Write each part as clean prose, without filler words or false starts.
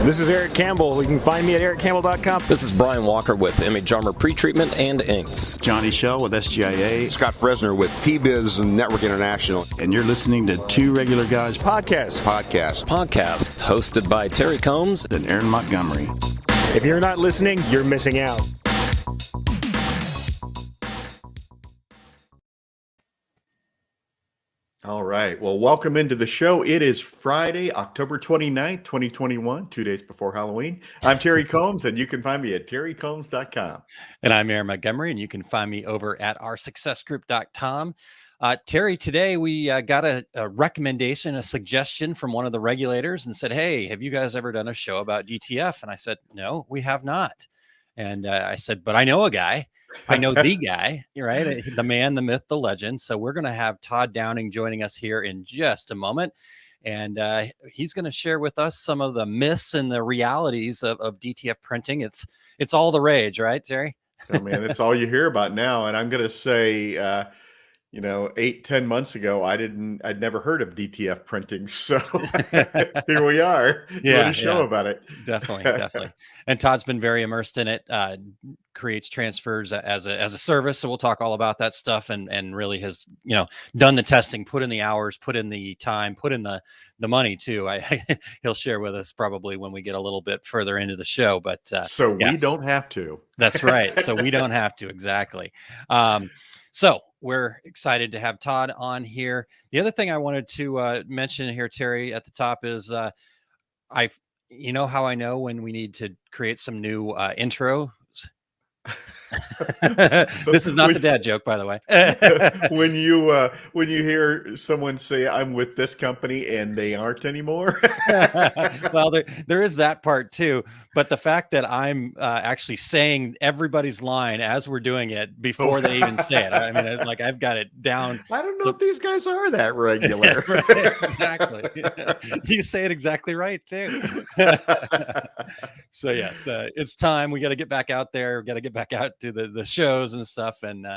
This is Eric Campbell. You can find me at ericcampbell.com. This is Brian Walker with Image Armor Pretreatment and Inks. Johnny Shell with SGIA. Scott Fresner with T-Biz Network International. And you're listening to Two Regular Guys Podcast Hosted by Terry Combs and Aaron Montgomery. If you're not listening, you're missing out. All right. Well, welcome into the show. It is Friday, October 29th, 2021, 2 days before Halloween. I'm Terry Combs, and you can find me at terrycombs.com. And I'm Aaron Montgomery, and you can find me over at oursuccessgroup.com. Terry, today we got a recommendation, a suggestion from one of the regulators and said, hey, have you guys ever done a show about DTF? And I said, no, we have not. And I said, but I know a guy. I know the guy, right? The man, the myth, the legend. So we're going to have Todd Downing joining us here in just a moment. And he's going to share with us some of the myths and the realities of DTF printing. It's all the rage, right, Terry? Oh, man, it's all you hear about now. And I'm going to say, 8-10 months ago, I'd never heard of DTF printing. So here we are. Doing a show about it. Definitely. And Todd's been very immersed in it, creates transfers as a service. So we'll talk all about that stuff and really has, done the testing, put in the hours, put in the time, put in the money too. He'll share with us probably when we get a little bit further into the show, but we don't have to. That's right. So we don't have to. Exactly. So we're excited to have Todd on here. The other thing I wanted to mention here, Terry, at the top is how I know when we need to create some new intros. This is not the dad joke, by the way. when you hear someone say I'm with this company and they aren't anymore. Well, there is that part too, but the fact that I'm actually saying everybody's line as we're doing it before they even say it. I mean, like I've got it down. I don't know if these guys are that regular. Right, exactly. You say it exactly right too. So yes, it's time. We got to get back out there. We got to get back out to the shows and stuff, and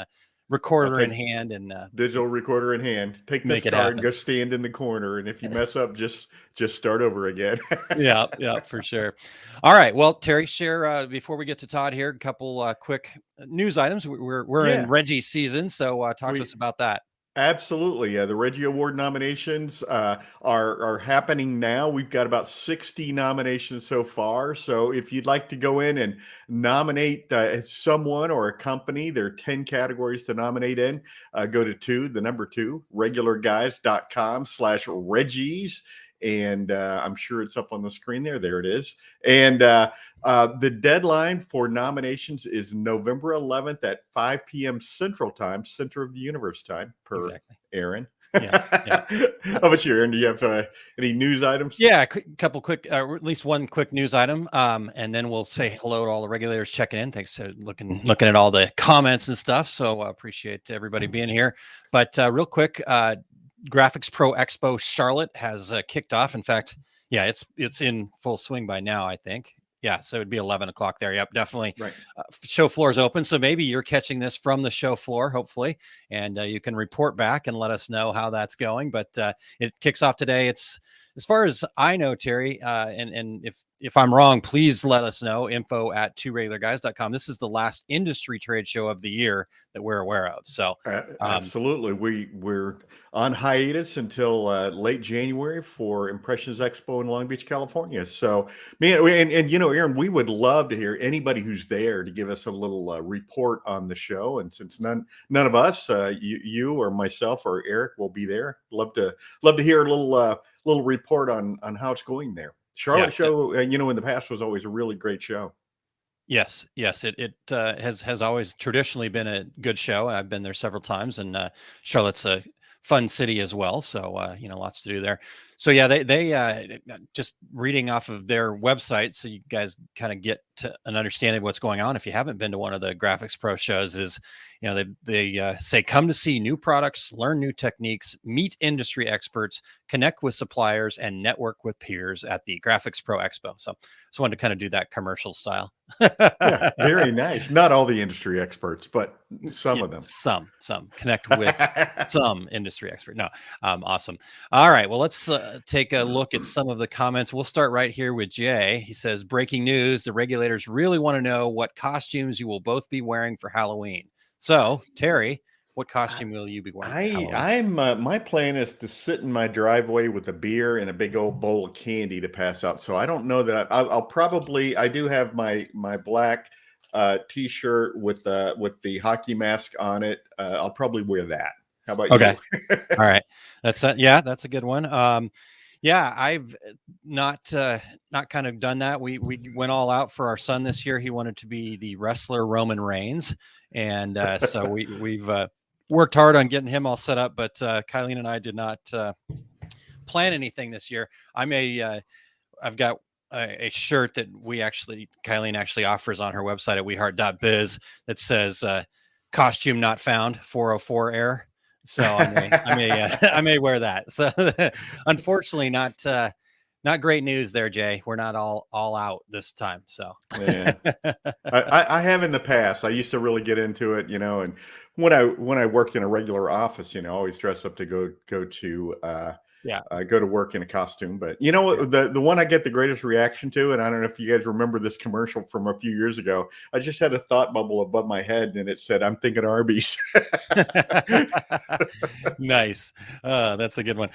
recorder in hand and digital recorder in hand. Take this card and go stand in the corner, and if you mess up, just start over again. yeah, for sure. All right, well, Terry, share before we get to Todd here, a couple quick news items. We're in Reggie season, so talk to us about that. Absolutely. The Reggie Award nominations are happening now. We've got about 60 nominations so far. So if you'd like to go in and nominate someone or a company, there are 10 categories to nominate in. Go to the number 2, regularguys.com/Reggies. And I'm sure it's up on the screen there. There it is. And the deadline for nominations is November 11th at 5 p.m. Central Time, Center of the Universe time, per Aaron. Yeah. How about you, Aaron? Do you have any news items? Yeah, couple quick, or at least one quick news item, and then we'll say hello to all the regulators checking in. Thanks for looking at all the comments and stuff. So I appreciate everybody being here. But real quick, Graphics Pro Expo Charlotte has kicked off. In fact, it's in full swing by now, I think. Yeah, so it'd be 11 o'clock there. Yep, definitely. Right. Show floor is open, so maybe you're catching this from the show floor, hopefully, and you can report back and let us know how that's going. But it kicks off today. It's, as far as I know, Terry, and if I'm wrong, please let us know. info@tworegularguys.com. This is the last industry trade show of the year that we're aware of. So absolutely, we're on hiatus until late January for Impressions Expo in Long Beach, California. So, man, and Aaron, we would love to hear anybody who's there to give us a little report on the show. And since none of us, you or myself or Eric, will be there, love to hear a little report on how it's going there. Charlotte show, in the past was always a really great show. Yes, it has always traditionally been a good show. I've been there several times, and Charlotte's a fun city as well. So lots to do there. So yeah, they just reading off of their website, so you guys kind of get to an understanding of what's going on. If you haven't been to one of the Graphics Pro shows, is they say come to see new products, learn new techniques, meet industry experts, connect with suppliers, and network with peers at the Graphics Pro Expo. So just wanted to kind of do that commercial style. Yeah, very nice. Not all the industry experts, but some of them. Some connect with some industry expert. No, awesome. All right, well let's take a look at some of the comments. We'll start right here with Jay. He says, breaking news, the regulators really want to know what costumes you will both be wearing for Halloween. So, Terry, what costume will you be wearing? I'm my plan is to sit in my driveway with a beer and a big old bowl of candy to pass out. So I don't know that I'll probably, I do have my black t-shirt with the hockey mask on it. I'll probably wear that. How about Okay. you? All right. That's a good one. Yeah, I've not kind of done that. We went all out for our son this year. He wanted to be the wrestler Roman Reigns, and so we've worked hard on getting him all set up. But Kylene and I did not plan anything this year. I've got a shirt that Kylene actually offers on her website at weheart.biz that says "Costume not found, 404 air." So I may wear that. So unfortunately, not great news there, Jay. We're not all out this time. So yeah. I have in the past. I used to really get into it, and when I worked in a regular office, always dress up to go to work in a costume. But the one I get the greatest reaction to, and I don't know if you guys remember this commercial from a few years ago. I just had a thought bubble above my head, and it said, "I'm thinking Arby's." Nice. That's a good one.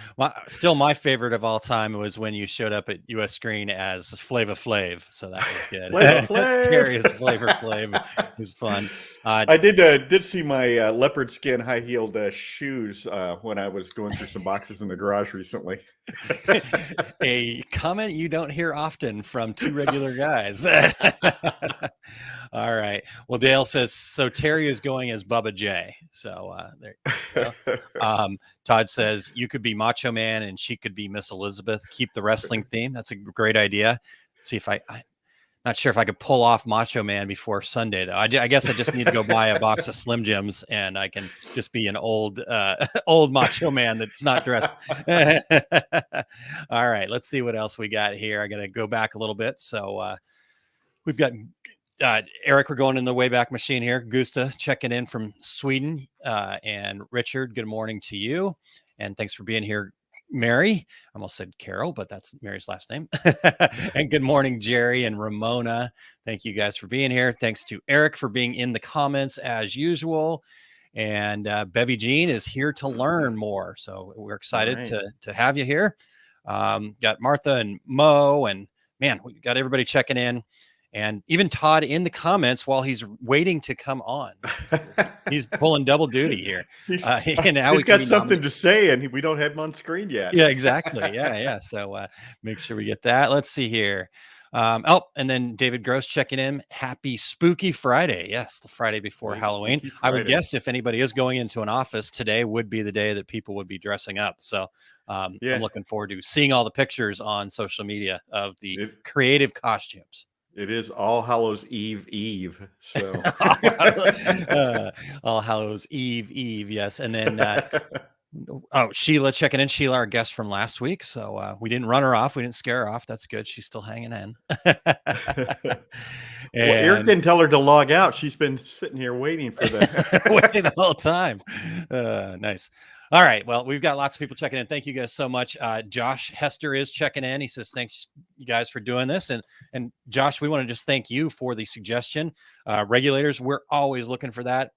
Still, my favorite of all time was when you showed up at US Screen as Flava Flav. So that was good. Flava Flav. Terry as Flavor Flav. It was fun. I did see my leopard skin high heeled shoes when I was going through some boxes in the garage recently. A comment you don't hear often from two regular guys. All right. Well, Dale says, so Terry is going as Bubba J. So there you go. Todd says, you could be Macho Man and she could be Miss Elizabeth. Keep the wrestling theme. That's a great idea. See if I'm not sure if I could pull off Macho Man before Sunday, though. I guess I just need to go buy a box of Slim Jims and I can just be an old Macho Man that's not dressed. All right. Let's see what else we got here. I got to go back a little bit. So we've got Eric, we're going in the Wayback Machine here. Gusta checking in from Sweden. And Richard, good morning to you. And thanks for being here, Mary. I almost said Carol, but that's Mary's last name. And good morning, Jerry and Ramona. Thank you guys for being here. Thanks to Eric for being in the comments as usual. And Bevy Jean is here to learn more. So we're excited to have you here. Got Martha and Mo, and man, we got everybody checking in. And even Todd in the comments while he's waiting to come on. He's pulling double duty here. He's got something to say, and we don't have him on screen yet. Yeah, exactly. Yeah. So make sure we get that. Let's see here. And then David Gross checking in. Happy Spooky Friday. Yes, the Friday before Halloween. I would guess if anybody is going into an office, today would be the day that people would be dressing up. So I'm looking forward to seeing all the pictures on social media of the creative costumes. It is All Hallows Eve. So All Hallows Eve. Yes. And then, Sheila checking in. Sheila, our guest from last week. So we didn't run her off. We didn't scare her off. That's good. She's still hanging in. Well, Eric didn't tell her to log out. She's been sitting here waiting for waiting the whole time. Nice. All right. Well, we've got lots of people checking in. Thank you guys so much. Josh Hester is checking in. He says, thanks you guys for doing this. And Josh, we want to just thank you for the suggestion. Regulators, we're always looking for that.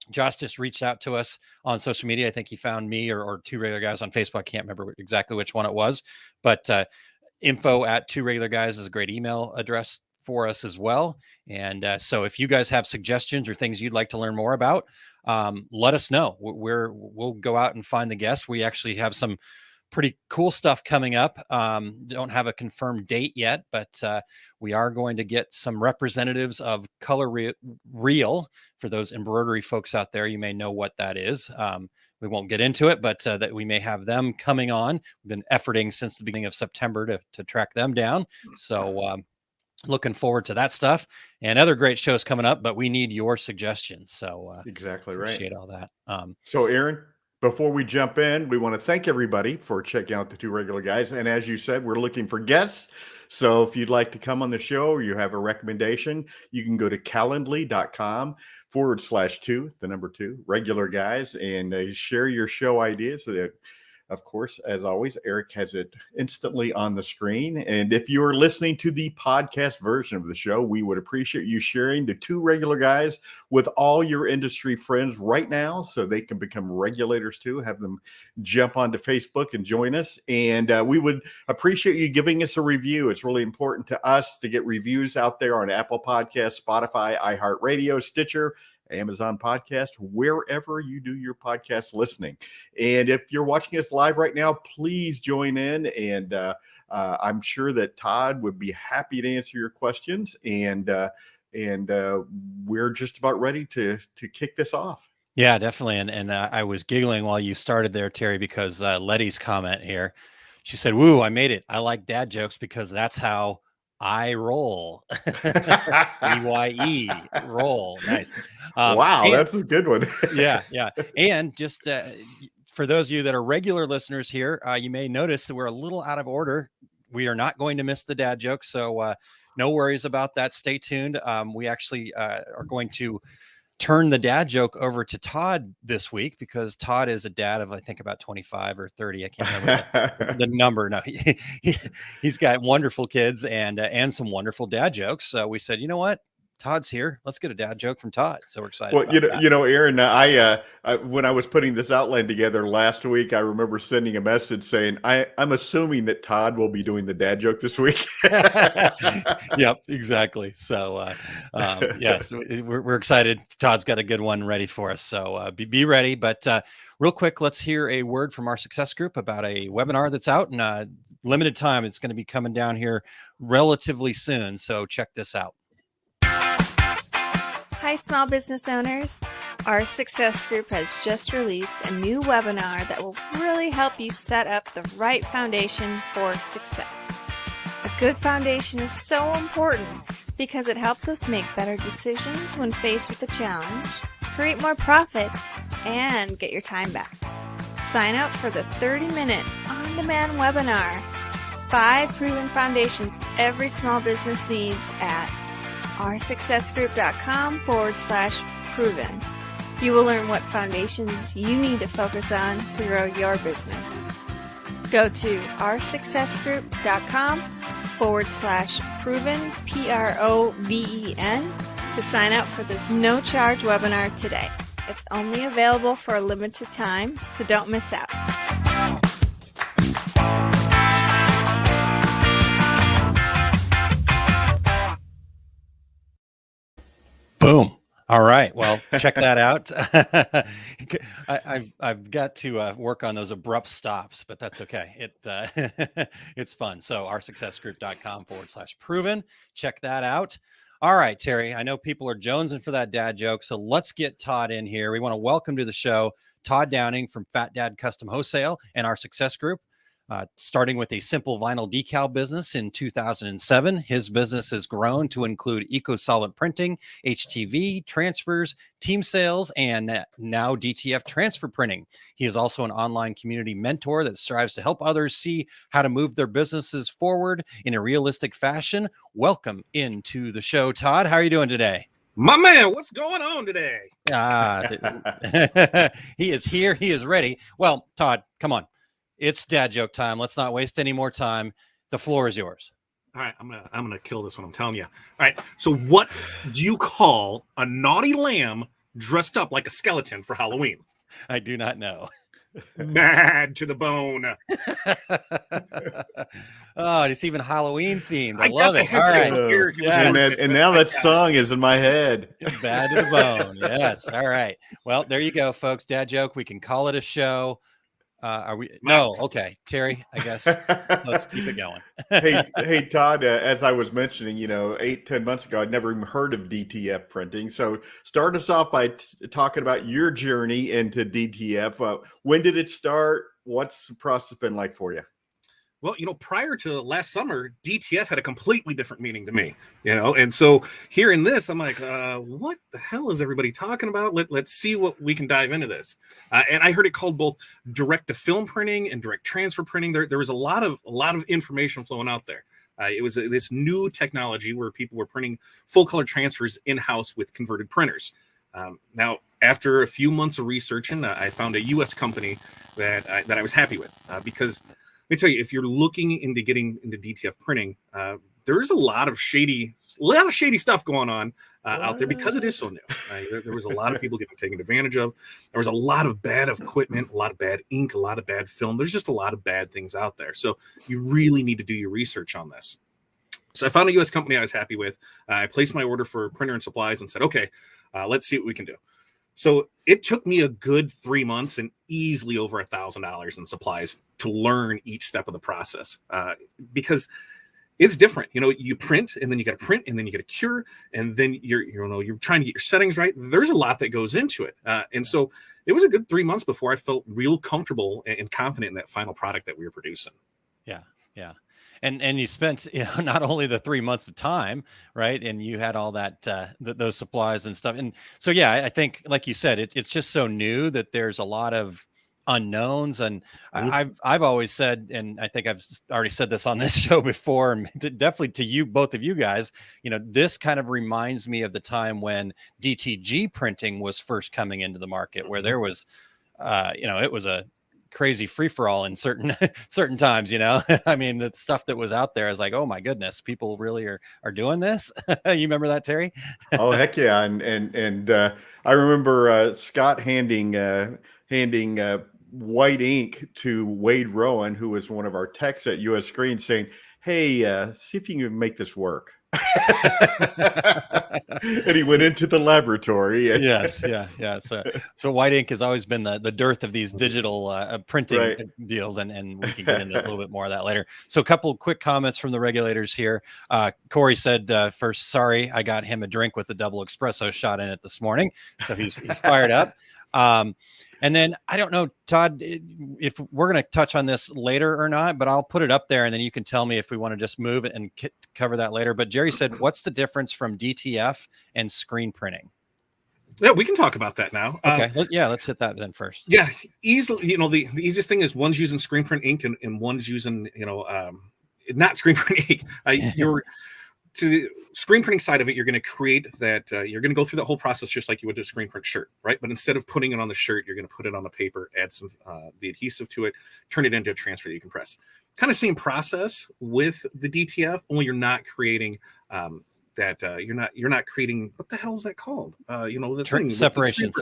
Josh just reached out to us on social media. I think he found me or two regular guys on Facebook. I can't remember exactly which one it was, but info@tworegularguys is a great email address for us as well. And so if you guys have suggestions or things you'd like to learn more about, let us know. We'll go out and find the guests. We actually have some pretty cool stuff coming up. Don't have a confirmed date yet, but we are going to get some representatives of Color Real. For those embroidery folks out there, you may know what that is. We won't get into it, but that we may have them coming on. We've been efforting since the beginning of September to track them down. So looking forward to that stuff and other great shows coming up, but we need your suggestions. So exactly right. Appreciate all that. So Aaron, before we jump in, we want to thank everybody for checking out the Two Regular Guys. And as you said, we're looking for guests. So if you'd like to come on the show or you have a recommendation, you can go to calendly.com/2 regular guys and share your show ideas so that Of course, as always, Eric has it instantly on the screen. And if you are listening to the podcast version of the show, we would appreciate you sharing the two regular guys with all your industry friends right now so they can become regulators too. Have them jump onto Facebook and join us. And we would appreciate you giving us a review. It's really important to us to get reviews out there on Apple Podcasts, Spotify, iHeartRadio, Stitcher, Amazon Podcast, wherever you do your podcast listening. And if you're watching us live right now, please join in. And I'm sure that Todd would be happy to answer your questions. And we're just about ready to kick this off. Yeah, definitely. And I was giggling while you started there, Terry, because Letty's comment here, she said, "Woo, I made it. I like dad jokes because that's how I roll." EYE roll. Nice. Wow, that's a good one. Yeah. And just for those of you that are regular listeners here, you may notice that we're a little out of order. We are not going to miss the dad joke, so no worries about that. Stay tuned. We actually are going to turn the dad joke over to Todd this week because Todd is a dad of, I think, about 25 or 30. I can't remember the number. No, he's got wonderful kids and some wonderful dad jokes. So we said, you know what? Todd's here. Let's get a dad joke from Todd. So we're excited. Well, you know, Aaron, I when I was putting this outline together last week, I remember sending a message saying, I'm assuming that Todd will be doing the dad joke this week. Yep, exactly. So, yes, we're excited. Todd's got a good one ready for us. So be ready. But real quick, let's hear a word from our success group about a webinar that's out in limited time. It's going to be coming down here relatively soon. So check this out. Hi, small business owners. Our Success Group has just released a new webinar that will really help you set up the right foundation for success. A good foundation is so important because it helps us make better decisions when faced with a challenge, create more profit, and get your time back. Sign up for the 30-minute on-demand webinar, 5 proven foundations every small business needs at oursuccessgroup.com/proven. You will learn what foundations you need to focus on to grow your business. Go to oursuccessgroup.com/proven, PROVEN, to sign up for this no-charge webinar today. It's only available for a limited time, so don't miss out. Boom. All right. Well, check that out. I've got to work on those abrupt stops, but that's okay. It's fun. So oursuccessgroup.com/proven. Check that out. All right, Terry, I know people are jonesing for that dad joke, so let's get Todd in here. We want to welcome to the show Todd Downing from Fat Dad Custom Wholesale and our Success Group. Starting with a simple vinyl decal business in 2007, his business has grown to include eco-solvent printing, HTV, transfers, team sales, and now DTF transfer printing. He is also an online community mentor that strives to help others see how to move their businesses forward in a realistic fashion. Welcome into the show, Todd. How are you doing today? My man, what's going on today? He is here. He is ready. Well, Todd, come on. It's dad joke time. Let's not waste any more time. The floor is yours. All right, I'm gonna kill this one. I'm telling you. All right. So, what do you call a naughty lamb dressed up like a skeleton for Halloween? I do not know. Mad to the bone. Oh, it's even Halloween themed. I love it. All right. And now that song is in my head. Bad to the bone. Yes. All right. Well, there you go, folks. Dad joke. We can call it a show. Are we? No. Okay. Terry, I guess let's keep it going. hey, Todd, as I was mentioning, 8-10 months ago, I'd never even heard of DTF printing. So start us off by talking about your journey into DTF. When did it start? What's the process been like for you? Well, prior to last summer, DTF had a completely different meaning to me, and so hearing this, I'm like, what the hell is everybody talking about? Let's see what we can dive into this. And I heard it called both direct to film printing and direct transfer printing. There was a lot of information flowing out there. It was this new technology where people were printing full color transfers in-house with converted printers. Now, after a few months of researching, I found a U.S. company that I was happy with because let me tell you, if you're looking into getting into DTF printing, there's a lot of shady stuff going on out there because it is so new. There was a lot of people getting taken advantage of. There was a lot of bad equipment, a lot of bad ink, a lot of bad film. There's just a lot of bad things out there. So you really need to do your research on this. So I found a U.S. company I was happy with. I placed my order for printer and supplies and said, okay, let's see what we can do. So it took me a good 3 months and easily over $1,000 in supplies to learn each step of the process because it's different. You print and then you got to print and then you got to cure and then you're trying to get your settings right. There's a lot that goes into it. And so it was a good 3 months before I felt real comfortable and confident in that final product that we were producing. Yeah. Yeah. And you spent not only the 3 months of time, right? And you had all that, those supplies and stuff. And so, yeah, I think, like you said, it's just so new that there's a lot of unknowns. And I've always said, and I think I've already said this on this show before, and definitely to you, both of you guys, this kind of reminds me of the time when DTG printing was first coming into the market, where there was, it was a crazy free-for-all in certain times. I mean, the stuff that was out there is like, oh my goodness, people really are doing this. You remember that, Terry? Oh heck yeah. And I remember Scott handing white ink to Wade Rowan, who was one of our techs at US Screen, saying, hey, see if you can make this work. And he went into the laboratory. Yes. Yeah. So white ink has always been the dearth of these digital printing deals, and we can get into a little bit more of that later. So a couple of quick comments from the regulators here. Corey said, first, sorry, I got him a drink with a double espresso shot in it this morning. So he's fired up. And then I don't know, Todd, if we're going to touch on this later or not, but I'll put it up there and then you can tell me if we want to just move it and cover that later. But Jerry said, what's the difference from DTF and screen printing? Yeah, we can talk about that now. Okay. Let's hit that then first. Yeah, easily. The easiest thing is one's using screen print ink and one's using, not screen print ink. To the screen printing side of it, you're going to create that. You're going to go through that whole process just like you would a screen print shirt, right? But instead of putting it on the shirt, you're going to put it on the paper, add some the adhesive to it, turn it into a transfer that you can press. Kind of same process with the DTF, only you're not creating you're not creating, what the hell is that called? The separations.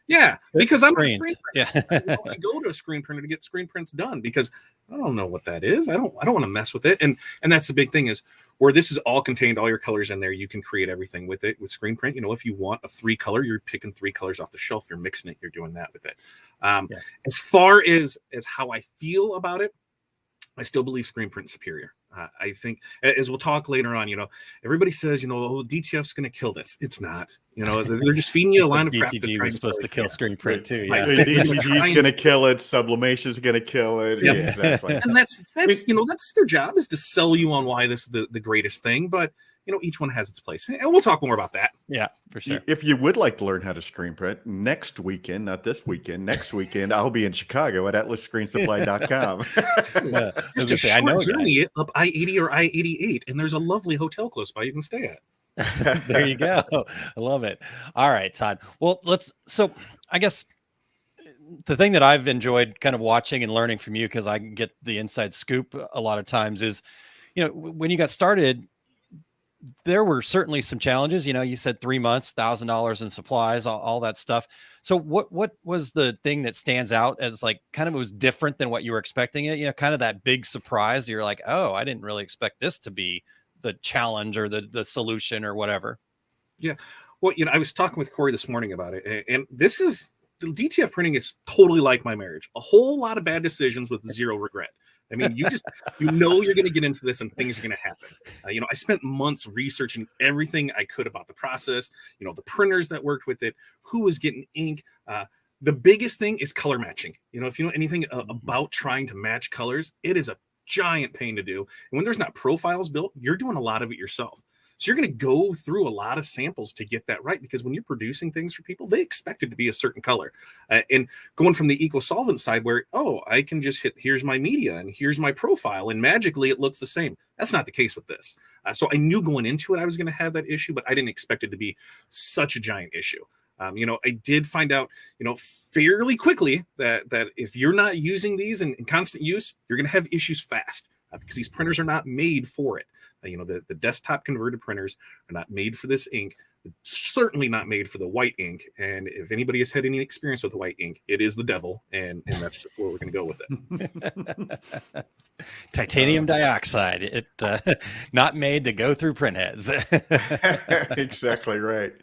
Yeah, because I'm a screen printer. Yeah. I go to a screen printer to get screen prints done because I don't know what that is. I don't want to mess with it. And that's the big thing is where this is all contained, all your colors in there, you can create everything with it with screen print. If you want a 3-color, you're picking 3 colors off the shelf, you're mixing it, you're doing that with it. As far as how I feel about it, I still believe screen print is superior. I think, as we'll talk later on, everybody says, DTF's going to kill this. It's not. They're just feeding you a line of crap. DTG was supposed to kill screen print too. Yeah, DTG's going to kill it. Sublimation's going to kill it. Yeah, exactly. And that's their job, is to sell you on why this is the greatest thing. But each one has its place, and we'll talk more about that. Yeah, for sure. If you would like to learn how to screen print next weekend, not this weekend, next weekend, I'll be in Chicago at atlasScreenSupply.com. Just a short journey up I-80 or I-88, and there's a lovely hotel close by you can stay at. There you go. I love it. All right, Todd. Well, so I guess the thing that I've enjoyed kind of watching and learning from you, because I get the inside scoop a lot of times, is, when you got started, there were certainly some challenges. You said 3 months, $1,000 in supplies, all that stuff. So what was the thing that stands out as like kind of, it was different than what you were expecting it? Kind of that big surprise. You're like, oh, I didn't really expect this to be the challenge or the solution or whatever. Yeah. Well, I was talking with Corey this morning about it, and the DTF printing is totally like my marriage. A whole lot of bad decisions with zero regret. I mean, you're going to get into this and things are going to happen. I spent months researching everything I could about the process, the printers that worked with it, who was getting ink. The biggest thing is color matching. If you know anything about trying to match colors, it is a giant pain to do. And when there's not profiles built, you're doing a lot of it yourself. So you're going to go through a lot of samples to get that right, because when you're producing things for people, they expect it to be a certain color. And going from the eco-solvent side where, I can just hit, here's my media and here's my profile, and magically it looks the same. That's not the case with this. So I knew going into it I was going to have that issue, but I didn't expect it to be such a giant issue. I did find out, fairly quickly that if you're not using these in constant use, you're going to have issues fast because these printers are not made for it. The desktop converted printers are not made for this ink. Certainly not made for the white ink. And if anybody has had any experience with the white ink, it is the devil, and that's where we're going to go with it. Titanium dioxide. It not made to go through print heads. Exactly right.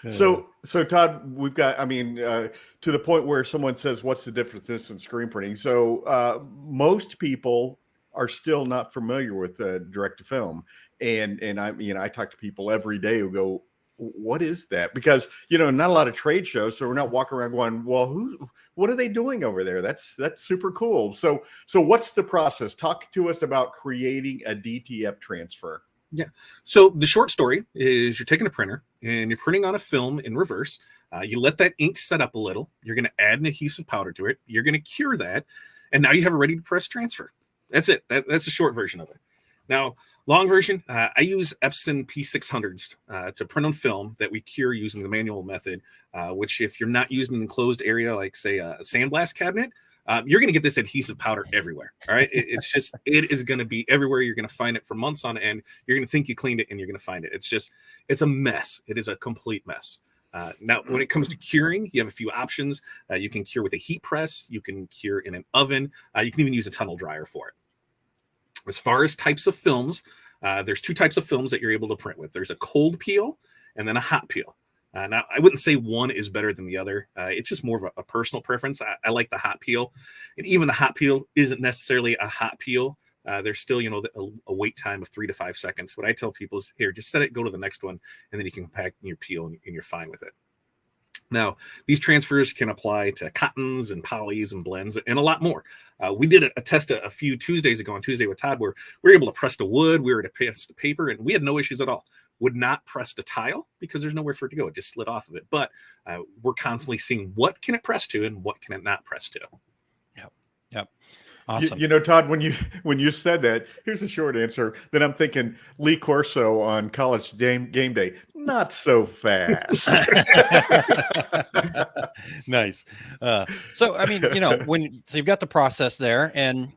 So Todd, we've got, to the point where someone says, what's the difference in screen printing? So most people are still not familiar with direct to film. And I talk to people every day who go, what is that? Because, not a lot of trade shows. So we're not walking around going, well, what are they doing over there? That's super cool. So what's the process? Talk to us about creating a DTF transfer. Yeah. So the short story is you're taking a printer and you're printing on a film in reverse. You let that ink set up a little. You're going to add an adhesive powder to it. You're going to cure that. And now you have a ready to press transfer. That's it. That's the short version of it. Now, long version, I use Epson P600s to print on film that we cure using the manual method, which if you're not using an enclosed area, like say a sandblast cabinet, you're going to get this adhesive powder everywhere. All right. It is going to be everywhere. You're going to find it for months on end. You're going to think you cleaned it and you're going to find it. It's a mess. It is a complete mess. Now, when it comes to curing, you have a few options. You can cure with a heat press. You can cure in an oven. You can even use a tunnel dryer for it. As far as types of films, there's two types of films that you're able to print with. There's a cold peel and then a hot peel. Now, I wouldn't say one is better than the other. It's just more of a personal preference. I like the hot peel. And even the hot peel isn't necessarily a hot peel. There's still, a wait time of 3 to 5 seconds. What I tell people is, here, just set it, go to the next one, and then you can pack your peel and you're fine with it. Now, these transfers can apply to cottons and polys and blends and a lot more. We did a test a few Tuesdays ago on Tuesday with Todd where we were able to press the wood, we were to press the paper, and we had no issues at all. Would not press the tile because there's nowhere for it to go. It just slid off of it. But we're constantly seeing what can it press to and what can it not press to. Yep. Awesome. Todd, when you said that, here's the short answer. Then I'm thinking Lee Corso on College game day. Not so fast. Nice. So you've got the process there, and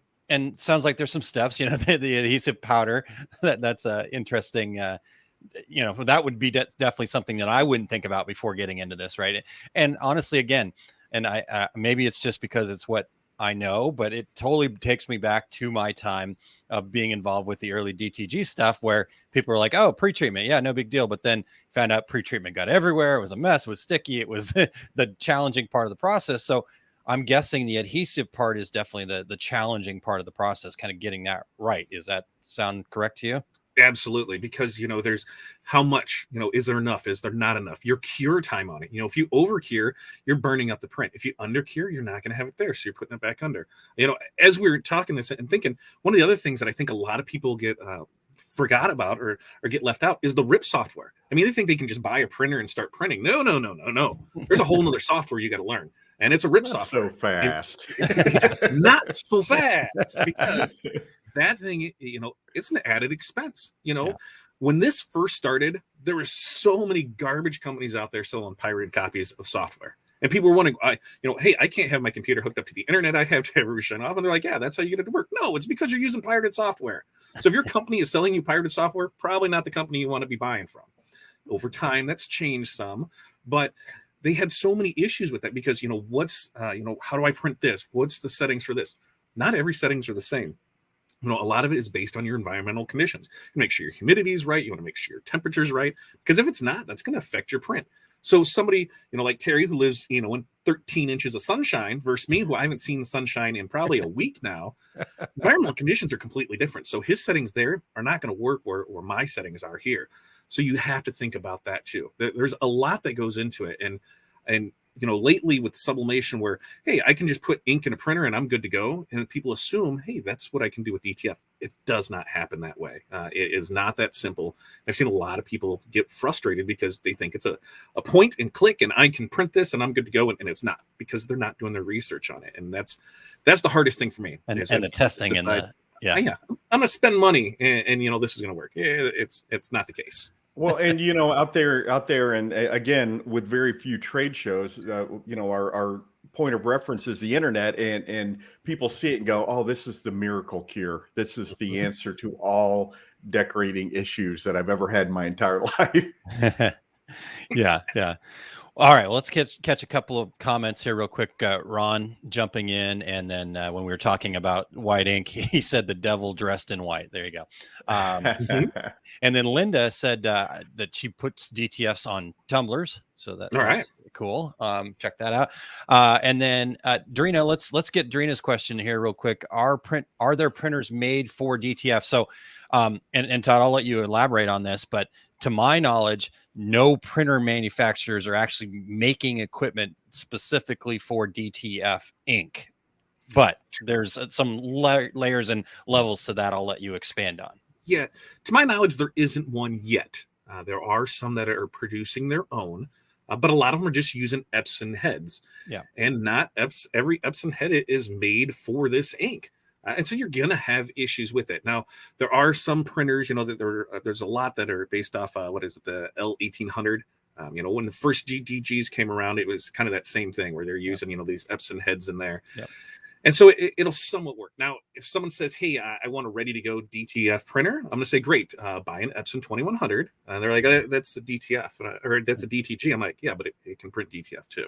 sounds like there's some steps. The adhesive powder. That's interesting. That would be definitely something that I wouldn't think about before getting into this, right? And honestly, again, and I maybe it's just because it's what I know, but it totally takes me back to my time of being involved with the early DTG stuff where people were like, oh, pre-treatment. Yeah, no big deal. But then found out pre-treatment got everywhere. It was a mess. It was sticky. It was the challenging part of the process. So I'm guessing the adhesive part is definitely the challenging part of the process, kind of getting that right. Does that sound correct to you? Absolutely, because there's how much, is there enough? Is there not enough? Your cure time on it. If you over cure, you're burning up the print. If you under cure, you're not going to have it there. So you're putting it back under. As we were talking this and thinking, one of the other things that I think a lot of people get forgot about or get left out is the RIP software. I mean, they think they can just buy a printer and start printing. No. There's a whole nother software you got to learn. And it's a RIP software. So fast. Not so fast, because that thing, it's an added expense. When this first started, there were so many garbage companies out there selling pirated copies of software. And people were wondering, hey, I can't have my computer hooked up to the internet. I have to have everything off. And they're like, yeah, that's how you get it to work. No, it's because you're using pirated software. So if your company is selling you pirated software, probably not the company you want to be buying from. Over time, that's changed some, but they had so many issues with that because, how do I print this? What's the settings for this? Not every settings are the same. A lot of it is based on your environmental conditions. You make sure your humidity is right. You want to make sure your temperature is right, because if it's not, that's going to affect your print. So somebody, like Terry, who lives, in 13 inches of sunshine versus me, who I haven't seen sunshine in probably a week now, environmental conditions are completely different. So his settings there are not going to work where my settings are here. So you have to think about that too. There's a lot that goes into it. And lately with sublimation where, hey, I can just put ink in a printer and I'm good to go. And people assume, hey, that's what I can do with DTF. It does not happen that way. It is not that simple. I've seen a lot of people get frustrated because they think it's a point and click and I can print this and I'm good to go. And it's not, because they're not doing their research on it. And that's the hardest thing for me. And the testing decide, and I'm going to spend money and this is going to work. It's not the case. Well, and out there, and again, with very few trade shows, our point of reference is the internet, and people see it and go, "Oh, this is the miracle cure. This is the answer to all decorating issues that I've ever had in my entire life." Yeah. All right, well, let's catch a couple of comments here real quick. Ron jumping in, and then when we were talking about white ink, he said the devil dressed in white. There you go. And then Linda said that she puts DTFs on tumblers, so that's right. Cool. Check that out. And then Drina, let's get Drina's question here real quick. Are there printers made for DTF? So, and Todd, I'll let you elaborate on this, but to my knowledge, no printer manufacturers are actually making equipment specifically for DTF ink, but there's some layers and levels to that. I'll let you expand on. Yeah, to my knowledge, there isn't one yet. There are some that are producing their own, but a lot of them are just using Epson heads. Yeah, and not every Epson head is made for this ink. And so you're going to have issues with it. Now, there are some printers, that there's a lot that are based off, the L1800. When the first GDGs came around, it was kind of that same thing where they're using, these Epson heads in there. Yep. And so it'll somewhat work. Now, if someone says, hey, I want a ready-to-go DTF printer, I'm going to say, great, buy an Epson 2100. And they're like, that's a DTF, or that's a DTG. I'm like, yeah, but it can print DTF too.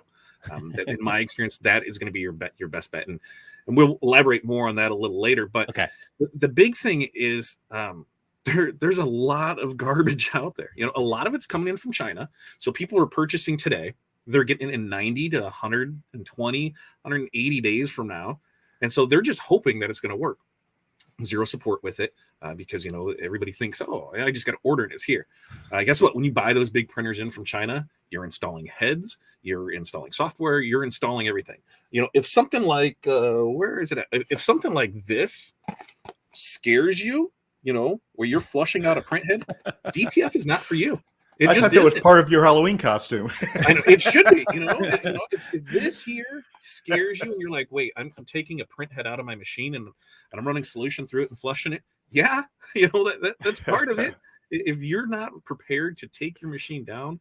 In my experience, that is going to be your best bet. And we'll elaborate more on that a little later. But okay. The big thing is there's a lot of garbage out there. A lot of it's coming in from China. So people are purchasing today. They're getting in 90 to 120, 180 days from now. And so they're just hoping that it's going to work. Zero support with it because, everybody thinks, oh, I just got to order it. It's here. Guess what? When you buy those big printers in from China, you're installing heads, you're installing software, you're installing everything. If something like, where is it at? If something like this scares you, where you're flushing out a print head, DTF is not for you. I thought that was part of your Halloween costume. I know, it should be. If this here scares you and you're like, wait, I'm taking a print head out of my machine and I'm running solution through it and flushing it. Yeah, that's part of it. If you're not prepared to take your machine down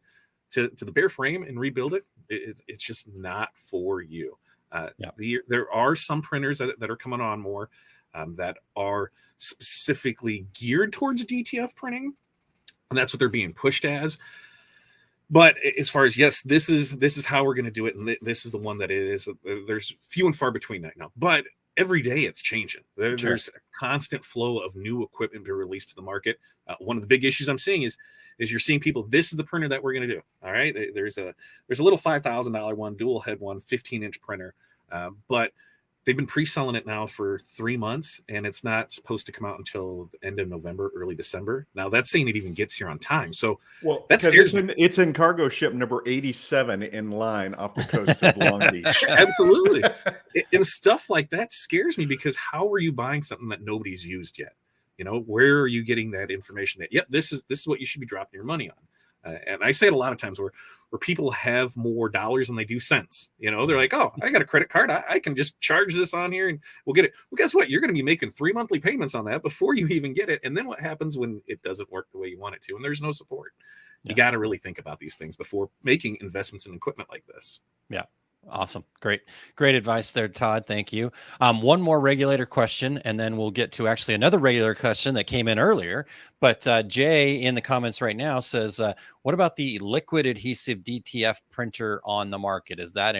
to the bare frame and rebuild it, it's just not for you. There are some printers that are coming on more that are specifically geared towards DTF printing. And that's what they're being pushed as. But as far as, yes, this is how we're going to do it. And this is the one that it is. There's few and far between right now. But every day it's changing. There's a constant flow of new equipment being released to the market. One of the big issues I'm seeing is you're seeing people, this is the printer that we're going to do. All right. There's a little $5,000 one, dual head one, 15-inch printer. But they've been pre-selling it now for 3 months, and it's not supposed to come out until the end of November, early December. Now, that's saying it even gets here on time. So that's it's in cargo ship number 87 in line off the coast of Long Beach. Absolutely. And stuff like that scares me because how are you buying something that nobody's used yet? Where are you getting that information that, yep, this is what you should be dropping your money on? And I say it a lot of times where people have more dollars than they do cents. They're like, oh, I got a credit card. I can just charge this on here and we'll get it. Well, guess what? You're going to be making 3 monthly payments on that before you even get it. And then what happens when it doesn't work the way you want it to? And there's no support. You got to really think about these things before making investments in equipment like this. Yeah. Awesome. Great advice there, Todd. Thank you. One more regulator question, and then we'll get to actually another regular question that came in earlier. But Jay in the comments right now says, what about the liquid adhesive DTF printer on the market? Is that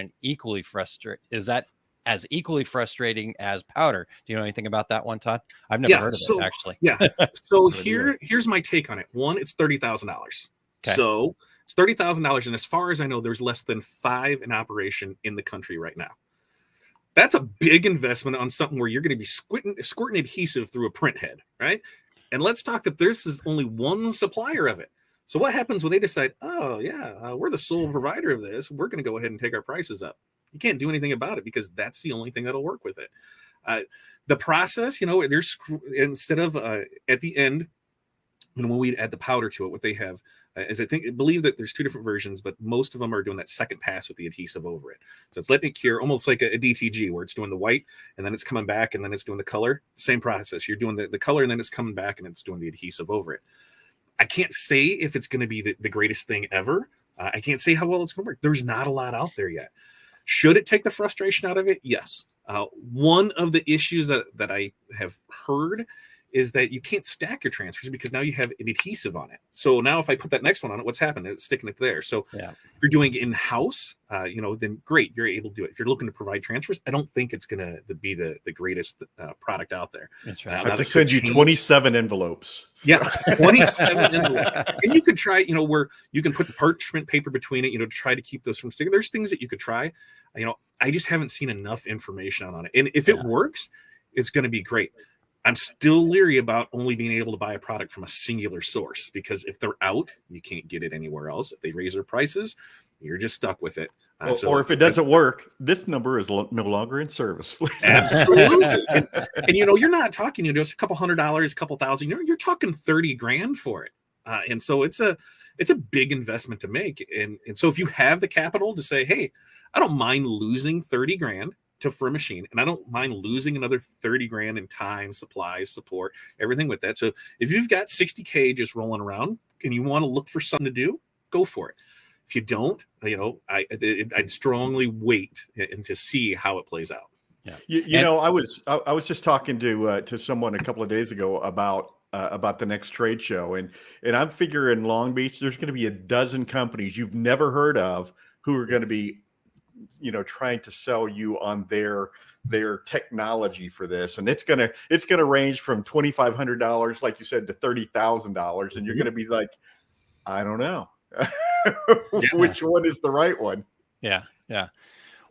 as equally frustrating as powder? Do you know anything about that one, Todd? I've never heard of it, actually. Yeah. So here's my take on it. One, it's $30,000. Okay. So it's $30,000, and as far as I know, there's less than 5 in operation in the country right now. That's a big investment on something where you're going to be squirting adhesive through a print head, right? And let's talk that this is only one supplier of it. So what happens when they decide, oh, yeah, we're the sole provider of this. We're going to go ahead and take our prices up. You can't do anything about it because that's the only thing that'll work with it. The process, there's instead of at the end, when we add the powder to it, what they have is I believe that there's 2 different versions, but most of them are doing that second pass with the adhesive over it. So it's letting it cure almost like a DTG where it's doing the white and then it's coming back and then it's doing the color. Same process. You're doing the color and then it's coming back and it's doing the adhesive over it. I can't say if it's going to be the greatest thing ever. I can't say how well it's going to work. There's not a lot out there yet. Should it take the frustration out of it? Yes. One of the issues that I have heard is that you can't stack your transfers because now you have an adhesive on it. So now if I put that next one on it, what's happened? It's sticking it there. So if you're doing in-house, then great, you're able to do it. If you're looking to provide transfers, I don't think it's going to be the greatest product out there. That's right. I have to send you 27 envelopes. Yeah, 27 envelopes. And you could try, where you can put the parchment paper between it, to try to keep those from sticking. There's things that you could try. I just haven't seen enough information on it. And if it works, it's going to be great. I'm still leery about only being able to buy a product from a singular source, because if they're out, you can't get it anywhere else. If they raise their prices, you're just stuck with it. Or if it doesn't work, this number is no longer in service. Absolutely. And you're not talking just a couple $100, a couple thousand. You're talking $30,000 for it. And so it's a big investment to make. And so if you have the capital to say, hey, I don't mind losing $30,000 for a machine, and I don't mind losing another $30,000 in time, supplies, support, everything with that. So if you've got $60K just rolling around and you want to look for something to do, go for it. If you don't, I'd strongly wait and to see how it plays out. Yeah. I was just talking to someone a couple of days ago about the next trade show, and I'm figuring Long Beach, there's going to be a dozen companies you've never heard of who are going to be trying to sell you on their technology for this. And it's gonna range from $2,500, like you said, to $30,000. And you're gonna be like, I don't know which one is the right one. Yeah.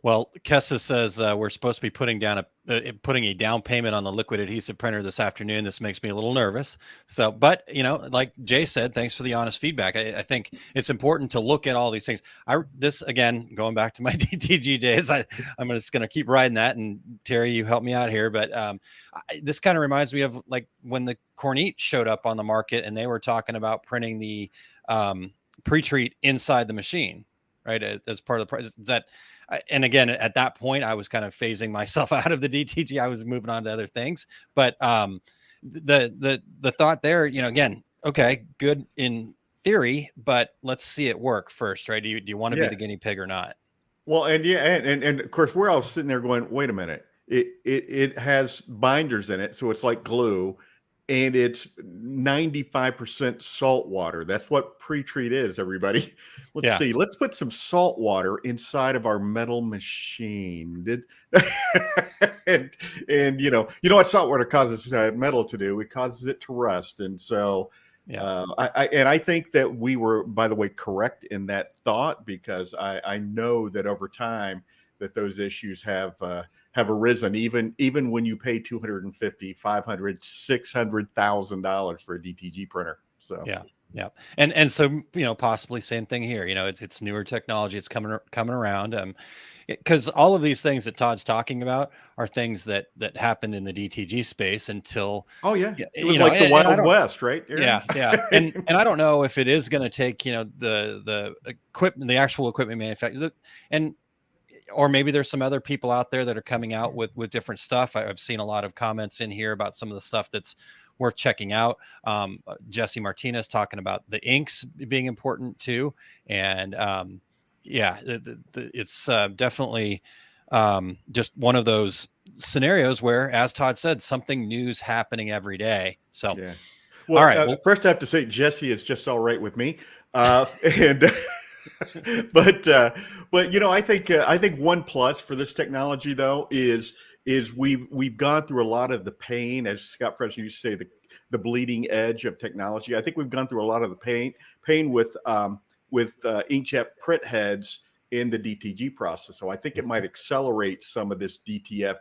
Well, Kessa says we're supposed to be putting a down payment on the liquid adhesive printer this afternoon. This makes me a little nervous. So, but like Jay said, thanks for the honest feedback. I think it's important to look at all these things. This again, going back to my DTG days, I'm just going to keep riding that. And Terry, you help me out here. But this kind of reminds me of like when the Cornette showed up on the market, and they were talking about printing the pre-treat inside the machine, right? As part of the price that. And again, at that point, I was kind of phasing myself out of the DTG. I was moving on to other things. But the thought there, again, okay, good in theory, but let's see it work first, right? Do you want to be the guinea pig or not? Well, and of course, we're all sitting there going, wait a minute. It has binders in it, so it's like glue. And it's 95% salt water. That's what pre-treat is, everybody. Let's see. Let's put some salt water inside of our metal machine. and what salt water causes metal to do? It causes it to rust. And so I think that we were, by the way, correct in that thought, because I know that over time that those issues have arisen, even when you pay $250,000, $500,000, $600,000 for a DTG printer. So yeah, and so possibly same thing here. It's newer technology. It's coming around. Because all of these things that Todd's talking about are things that happened in the DTG space until it was like the Wild West, right? Yeah. And I don't know if it is going to take the equipment, the actual equipment manufacturer, or maybe there's some other people out there that are coming out with different stuff. I've seen a lot of comments in here about some of the stuff that's worth checking out. Jesse Martinez talking about the inks being important too. And it's definitely just one of those scenarios where, as Todd said, something new's happening every day. So, well, all right. First I have to say Jesse is just all right with me. And but I think one plus for this technology though is we've gone through a lot of the pain, as Scott Fresno used to say, the bleeding edge of technology. I think we've gone through a lot of the pain with inkjet print heads in the DTG process. So I think it might accelerate some of this DTF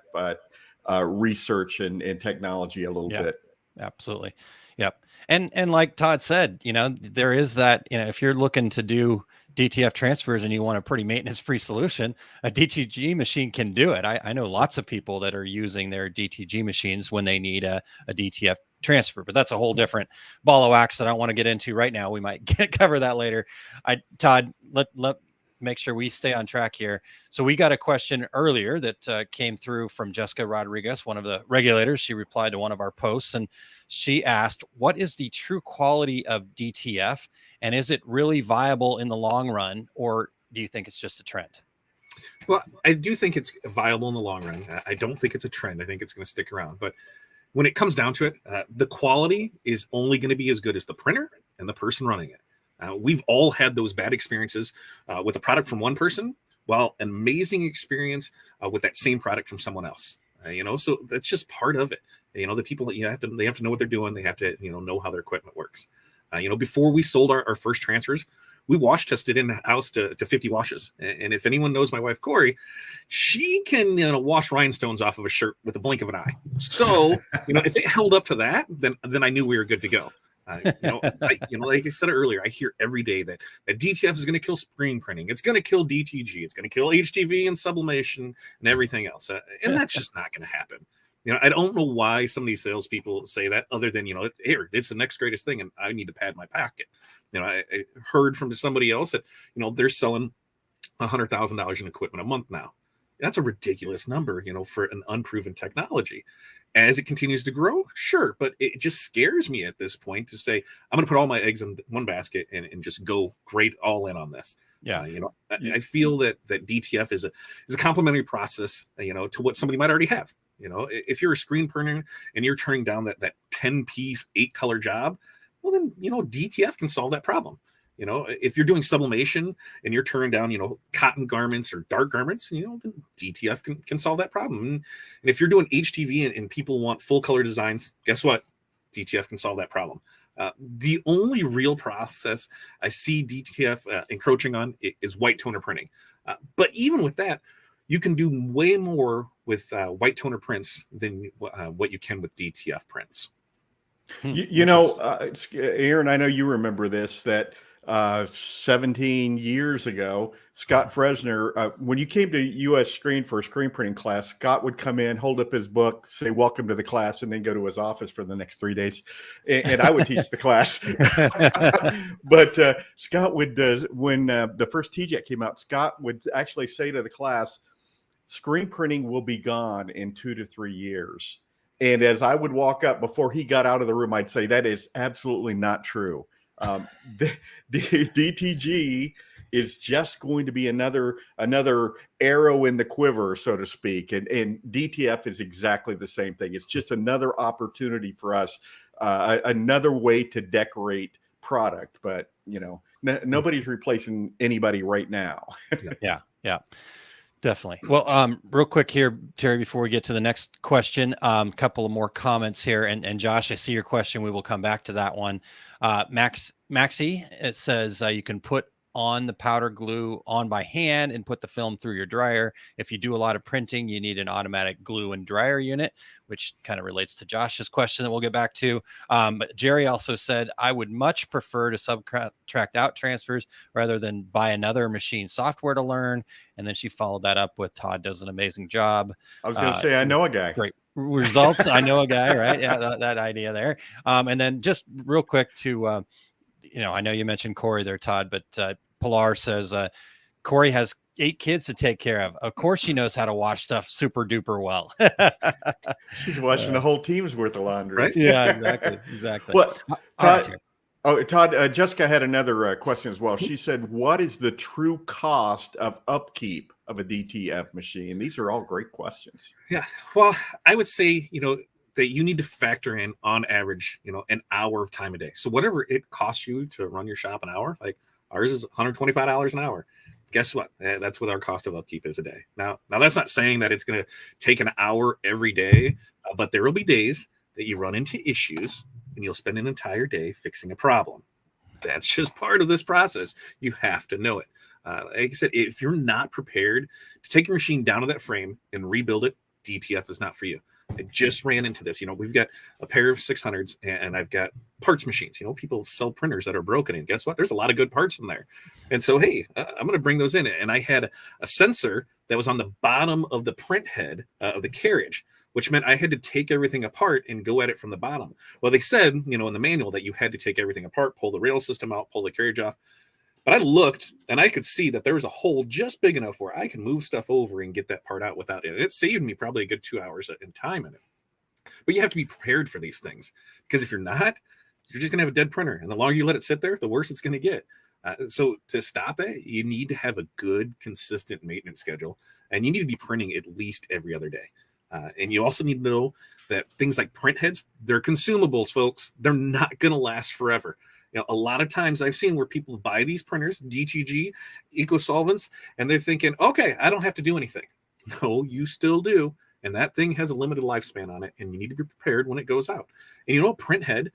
research and technology a little bit. Absolutely. Yep. And like Todd said, there is that, if you're looking to do DTF transfers and you want a pretty maintenance-free solution, a DTG machine can do it. I know lots of people that are using their DTG machines when they need a DTF transfer, but that's a whole different ball of wax that I don't want to get into right now. We might cover that later. Todd, make sure we stay on track here. So we got a question earlier that came through from Jessica Rodriguez, one of the regulators. She replied to one of our posts, and she asked, what is the true quality of DTF, and is it really viable in the long run, or do you think it's just a trend? Well, I do think it's viable in the long run. I don't think it's a trend. I think it's going to stick around. But when it comes down to it, the quality is only going to be as good as the printer and the person running it. We've all had those bad experiences with a product from one person, while an amazing experience with that same product from someone else. So that's just part of it. The people that they have to know what they're doing. They have to know how their equipment works. Before we sold our first transfers, we wash tested in the house to 50 washes. And if anyone knows my wife, Corey, she can wash rhinestones off of a shirt with a blink of an eye. So, if it held up to that, then I knew we were good to go. Like I said earlier, I hear every day that DTF is going to kill screen printing. It's going to kill DTG. It's going to kill HTV and sublimation and everything else. And that's just not going to happen. I don't know why some of these salespeople say that, other than, here, it's the next greatest thing, and I need to pad my pocket. I heard from somebody else that, they're selling $100,000 in equipment a month now. That's a ridiculous number, for an unproven technology. As it continues to grow, sure, but it just scares me at this point to say, I'm going to put all my eggs in one basket and just go great all in on this. Yeah. I feel that DTF is a complementary process, to what somebody might already have. If you're a screen printer and you're turning down that 10-piece 8-color job, well, then, DTF can solve that problem. If you're doing sublimation and you're turning down, cotton garments or dark garments, then DTF can solve that problem. And if you're doing HTV and people want full color designs, guess what? DTF can solve that problem. The only real process I see DTF encroaching on is white toner printing. But even with that, you can do way more with white toner prints than what you can with DTF prints. Aaron, I know you remember this, that 17 years ago, Scott Fresner, when you came to U.S. Screen for a screen printing class, Scott would come in, hold up his book, say, welcome to the class, and then go to his office for the next 3 days. And I would teach the class. But Scott would, when the first TJet came out, Scott would actually say to the class, screen printing will be gone in 2 to 3 years. And as I would walk up before he got out of the room, I'd say, that is absolutely not true. The DTG is just going to be another arrow in the quiver, so to speak. And DTF is exactly the same thing. It's just another opportunity for us, another way to decorate product. But, nobody's replacing anybody right now. Yeah. Definitely. Well, real quick here, Terry, before we get to the next question, a couple of more comments here. And Josh, I see your question. We will come back to that one. Maxie, it says you can put on the powder glue on by hand and put the film through your dryer. If you do a lot of printing, you need an automatic glue and dryer unit, which kind of relates to Josh's question that we'll get back to. But Jerry also said, I would much prefer to subtract out transfers rather than buy another machine software to learn. And then she followed that up with, Todd does an amazing job. I was going to say, I know a guy. Great results. I know a guy, right? Yeah, that idea there. And then just real quick to, I know you mentioned Corey there, Todd, but Pilar says Corey has 8 kids to take care of. Of course, she knows how to wash stuff super duper well. She's washing the whole team's worth of laundry. Right? Yeah, exactly. Well, Todd, Todd, Jessica had another question as well. She said, what is the true cost of upkeep of a DTF machine? These are all great questions. Yeah. Well, I would say, that you need to factor in, on average, an hour of time a day. So whatever it costs you to run your shop an hour, like ours is $125 an hour. Guess what? That's what our cost of upkeep is a day. Now that's not saying that it's going to take an hour every day, but there will be days that you run into issues and you'll spend an entire day fixing a problem. That's just part of this process. You have to know it. Like I said, if you're not prepared to take your machine down to that frame and rebuild it, DTF is not for you. I just ran into this. We've got a pair of 600s and I've got parts machines. People sell printers that are broken, and guess what? There's a lot of good parts in there. And so, hey, I'm going to bring those in. And I had a sensor that was on the bottom of the print head of the carriage, which meant I had to take everything apart and go at it from the bottom. Well, they said, in the manual that you had to take everything apart, pull the rail system out, pull the carriage off. But I looked and I could see that there was a hole just big enough where I can move stuff over and get that part out without it. It saved me probably a good 2 hours in time in it. But you have to be prepared for these things, because if you're not, you're just going to have a dead printer. And the longer you let it sit there, the worse it's going to get. So to stop that, you need to have a good, consistent maintenance schedule, and you need to be printing at least every other day. And you also need to know that things like print heads, they're consumables, folks. They're not going to last forever. You know, a lot of times I've seen where people buy these printers, DTG, EcoSolvents, and they're thinking, okay, I don't have to do anything. No, you still do. And that thing has a limited lifespan on it, and you need to be prepared when it goes out. And you know, a print head,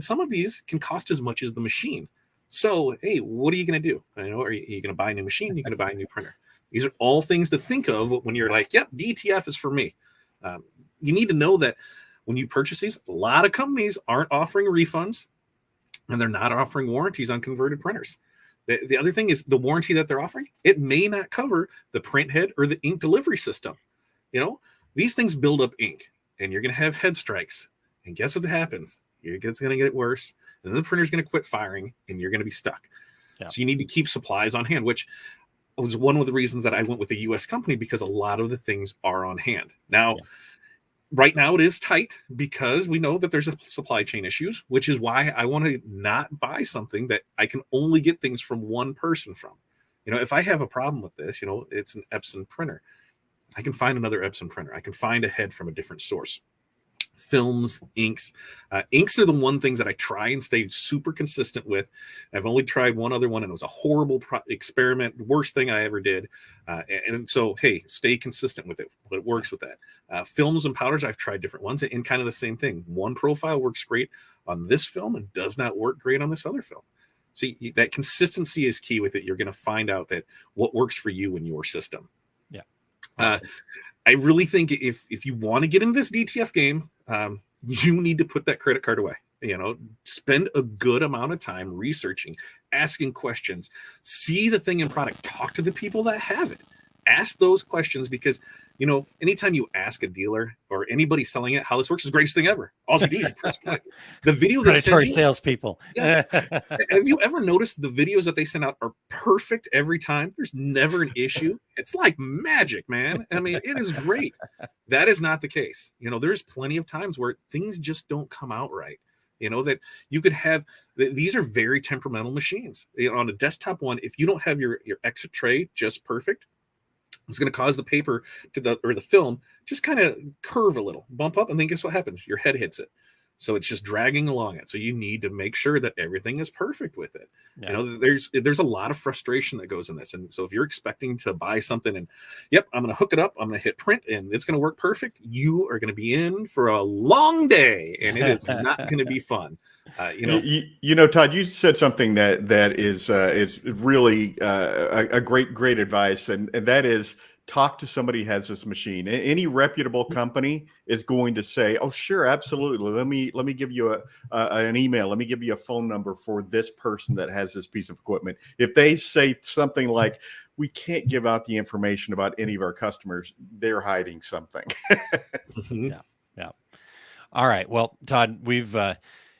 some of these can cost as much as the machine. So, hey, what are you going to do? You know, are you going to buy a new machine? You're going to buy a new printer. These are all things to think of when you're like, yep, DTF is for me. You need to know that when you purchase these, a lot of companies aren't offering refunds, and they're not offering warranties on converted printers. The other thing is the warranty that they're offering, it may not cover the print head or the ink delivery system. You know, these things build up ink, and you're going to have head strikes. And guess what happens? It's going to get worse. And then the printer's going to quit firing, and you're going to be stuck. Yeah. So you need to keep supplies on hand, which was one of the reasons that I went with a U.S. company, because a lot of the things are on hand. Now, right now it is tight because we know that there's a supply chain issues, which is why I want to not buy something that I can only get things from one person from. You know, if I have a problem with this, you know, it's an Epson printer. I can find another Epson printer. I can find a head from a different source. Films, inks. Inks are the one things that I try and stay super consistent with. I've only tried one other one, and it was a horrible experiment, worst thing I ever did. And so, hey, stay consistent with it. But it works with that. Films and powders, I've tried different ones, and kind of the same thing. One profile works great on this film and does not work great on this other film. So that consistency is key with it. You're going to find out that what works for you in your system. Yeah. Awesome. I really think if you want to get into this DTF game, you need to put that credit card away. You know, spend a good amount of time researching, asking questions, see the thing in product, talk to the people that have it, ask those questions, because, you know, anytime you ask a dealer or anybody selling it how this works is the greatest thing ever. All you do is press play. The video they send you, salespeople. Yeah. Have you ever noticed the videos that they send out are perfect every time? There's never an issue. It's like magic, man. I mean, it is great. That is not the case. You know, there's plenty of times where things just don't come out right. You know, that you could have, these are very temperamental machines. You know, on a desktop one, if you don't have your exit tray just perfect, it's going to cause the paper or the film just kind of curve a little, bump up, and then guess what happens? Your head hits it. So it's just dragging along it. So you need to make sure that everything is perfect with it. Yeah. You know, there's a lot of frustration that goes in this. And so if you're expecting to buy something and, yep, I'm going to hook it up, I'm going to hit print, and it's going to work perfect, you are going to be in for a long day, and it is not going to be fun. You know, Todd, you said something that is really a great advice, and that is, talk to somebody who has this machine. Any reputable company is going to say, "Oh, sure, absolutely. Let me give you an email. Let me give you a phone number for this person that has this piece of equipment." If they say something like, "We can't give out the information about any of our customers," they're hiding something. Yeah. All right. Well, Todd, we've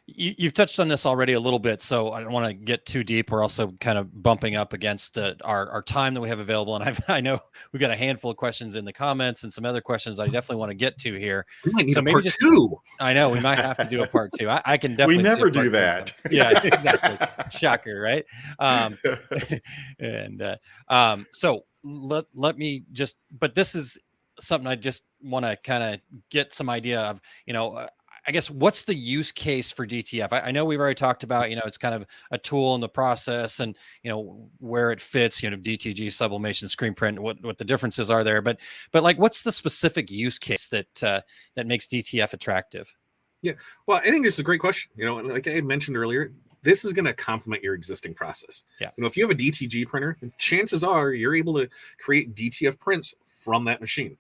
you've touched on this already a little bit, so I don't want to get too deep. We're also kind of bumping up against our time that we have available. And I know we've got a handful of questions in the comments and some other questions I definitely want to get to here. We might need a part two. I know we might have to do a part two. I can definitely. We never do that. Yeah, exactly. Shocker, right? So let me just, but this is something I just want to kind of get some idea of, you know, I guess, what's the use case for DTF? I know we've already talked about, you know, it's kind of a tool in the process, and, you know, where it fits, you know, DTG, sublimation, screen print, what the differences are there. But like, what's the specific use case that makes DTF attractive? Yeah, well, I think this is a great question. You know, and like I mentioned earlier, this is going to complement your existing process. Yeah. You know, if you have a DTG printer, chances are you're able to create DTF prints from that machine.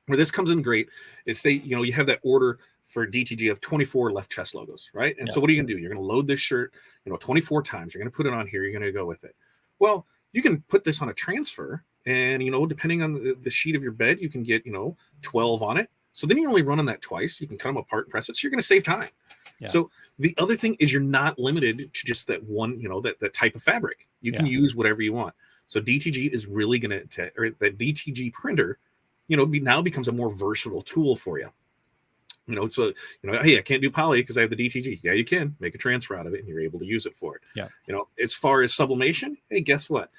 Where this comes in great is, say, you know, you have that order for DTG of 24 left chest logos, right? And so what are you going to do? You're going to load this shirt, you know, 24 times. You're going to put it on here. You're going to go with it. Well, you can put this on a transfer, and, you know, depending on the sheet of your bed, you can get, you know, 12 on it. So then you're only running that twice. You can cut them apart and press it. So you're going to save time. Yeah. So the other thing is you're not limited to just that one, that type of fabric. You can use whatever you want. So DTG is really going to, or the DTG printer, now becomes a more versatile tool for you. So, hey, I can't do poly because I have the DTG. Yeah, you can make a transfer out of it and you're able to use it for it. Yeah. As far as sublimation, hey, guess what?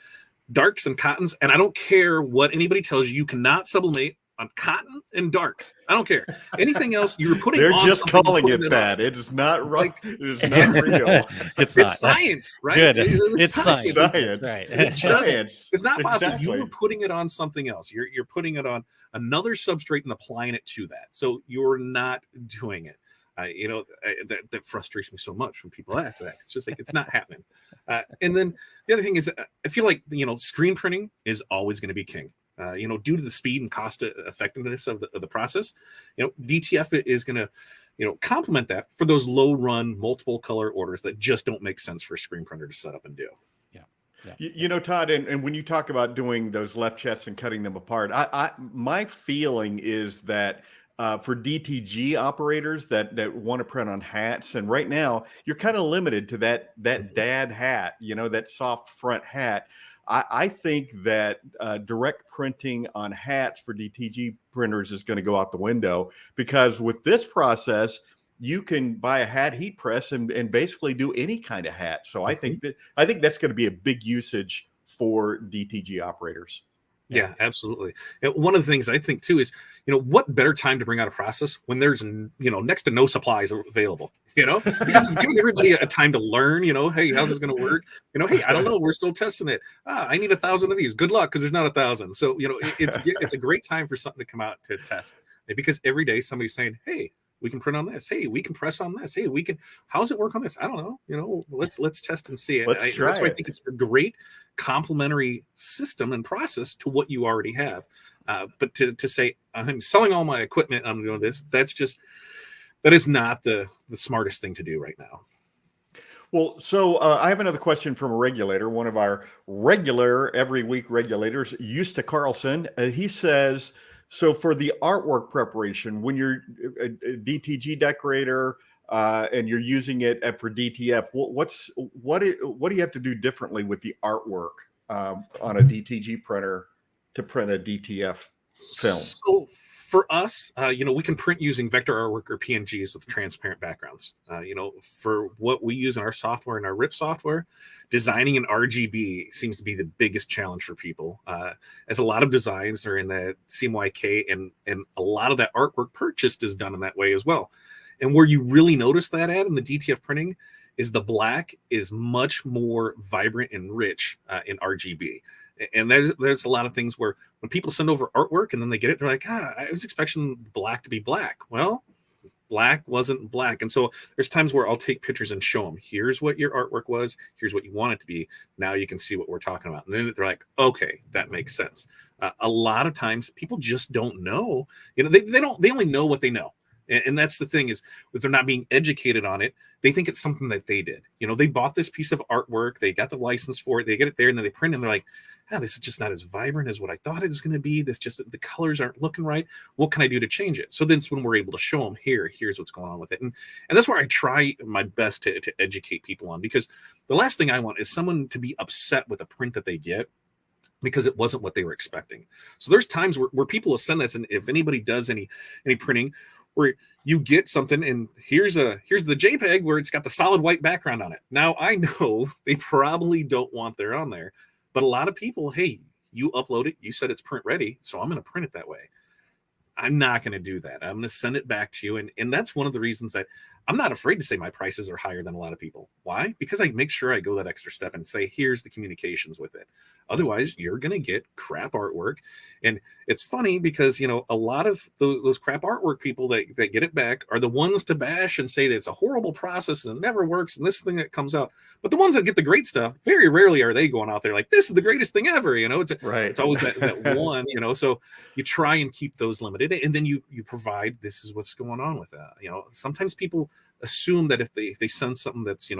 Darks and cottons, and I don't care what anybody tells you, you cannot sublimate on cotton and darks. I don't care. Anything else you're putting They're on, just calling it that. It is not right. It is not real. It's science, right? Good. It's science. Science. Right. It's science. It's not possible. Exactly. You are putting it on something else. You're putting it on another substrate and applying it to that. So you're not doing it. That frustrates me so much when people ask that. It's just like, it's not happening. And then the other thing is, I feel like, screen printing is always going to be king. Due to the speed and cost effectiveness of the process, DTF is going to, complement that for those low run multiple color orders that just don't make sense for a screen printer to set up and do. Yeah. Todd, and when you talk about doing those left chests and cutting them apart, my feeling is that for DTG operators that want to print on hats, and right now you're kind of limited to that dad hat, that soft front hat. I think that direct printing on hats for DTG printers is going to go out the window, because with this process, you can buy a hat heat press and basically do any kind of hat. So I think that's going to be a big usage for DTG operators. Yeah, absolutely. And one of the things I think too is, what better time to bring out a process when there's, next to no supplies available, because it's giving everybody a time to learn, hey, how's this going to work? Hey, I don't know. We're still testing it. I need 1,000 of these. Good luck, because there's not 1,000. So, it's a great time for something to come out to test, because every day somebody's saying, hey, we can print on this. Hey, we can press on this. Hey, how's it work on this? I don't know. Let's test and see it. Let's try that's why I it. think it's a great complementary system and process to what you already have. But to say, I'm selling all my equipment, I'm doing this, that is not the smartest thing to do right now. Well, so I have another question from a regulator, one of our regular every week regulators, Eusta Carlson. He says, so for the artwork preparation, when you're a DTG decorator and you're using it for DTF, what do you have to do differently with the artwork on a DTG printer to print a DTF film? So for us, we can print using vector artwork or PNGs with transparent backgrounds. For what we use in our software and our RIP software, designing an RGB seems to be the biggest challenge for people, as a lot of designs are in the CMYK, and a lot of that artwork purchased is done in that way as well. And where you really notice that in the DTF printing is the black is much more vibrant and rich in RGB. And there's a lot of things where when people send over artwork and then they get it, they're like, I was expecting black to be black. Well, black wasn't black. And so there's times where I'll take pictures and show them, here's what your artwork was, here's what you want it to be. Now you can see what we're talking about. And then they're like, okay, that makes sense. A lot of times people just don't know, they only know what they know. And that's the thing, is if they're not being educated on it, they think it's something that they did. They bought this piece of artwork, they got the license for it, they get it there, and then they print it, and they're like, this is just not as vibrant as what I thought it was going to be. The colors aren't looking right. What can I do to change it? So then it's when we're able to show them, here's what's going on with it. And that's where I try my best to educate people on, because the last thing I want is someone to be upset with a print that they get because it wasn't what they were expecting. So there's times where people will send this, and if anybody does any printing, where you get something and here's the JPEG where it's got the solid white background on it. Now I know they probably don't want their on there, but a lot of people, hey, you upload it, you said it's print ready, so I'm going to print it that way. I'm not going to do that. I'm going to send it back to you. And that's one of the reasons that I'm not afraid to say my prices are higher than a lot of people. Why? Because I make sure I go that extra step and say, here's the communications with it. Otherwise, you're going to get crap artwork. And it's funny because, a lot of those crap artwork people that get it back are the ones to bash and say that it's a horrible process and it never works and this thing that comes out. But the ones that get the great stuff, very rarely are they going out there like, this is the greatest thing ever. It's always that one, so you try and keep those limited. And then you provide, this is what's going on with that. Sometimes people assume that if they send something that's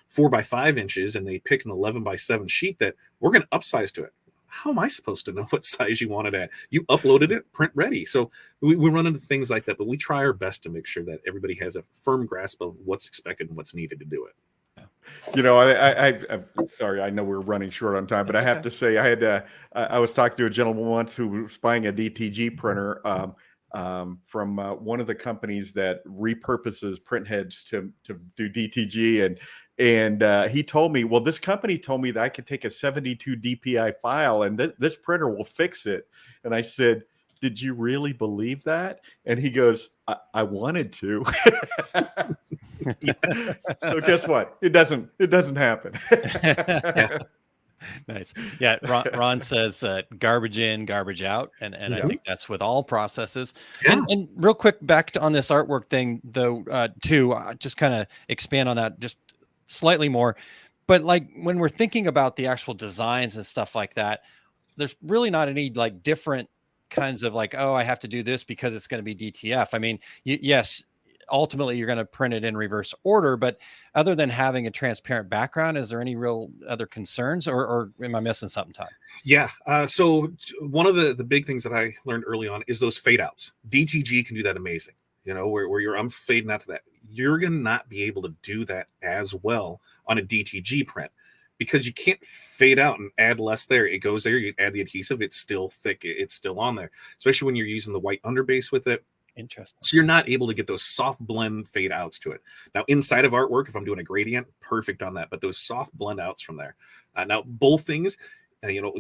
4 by 5 inches and they pick an 11 by 7 sheet, that we're going to upsize to it. how am I supposed to know what size you want it at? You uploaded it, print ready. So we run into things like that, but we try our best to make sure that everybody has a firm grasp of what's expected and what's needed to do it. I'm sorry, I know we're running short on time, but I have to say, I was talking to a gentleman once who was buying a DTG printer from one of the companies that repurposes print heads to do DTG, and he told me, well, this company told me that I could take a 72 DPI file and this printer will fix it. And I said, did you really believe that? And he goes, I wanted to. So guess what? It doesn't happen. Yeah. Nice. Yeah. Ron says garbage in, garbage out. And I think that's with all processes. Yeah. And real quick, back on this artwork thing, though, too, just kind of expand on that just slightly more. But like when we're thinking about the actual designs and stuff like that, there's really not any like different kinds of like, oh, I have to do this because it's going to be DTF. I mean, yes, ultimately you're going to print it in reverse order, but other than having a transparent background, is there any real other concerns or am I missing something, Todd? Yeah. So one of the big things that I learned early on is those fade outs. DTG can do that amazing. You know, where I'm fading out to that. You're going to not be able to do that as well on a DTG print because you can't fade out and add less there. It goes there. You add the adhesive. It's still thick. It's still on there, especially when you're using the white underbase with it. Interesting. So you're not able to get those soft blend fade outs to it. Now, inside of artwork, if I'm doing a gradient, perfect on that. But those soft blend outs from there. Now, both things, you know,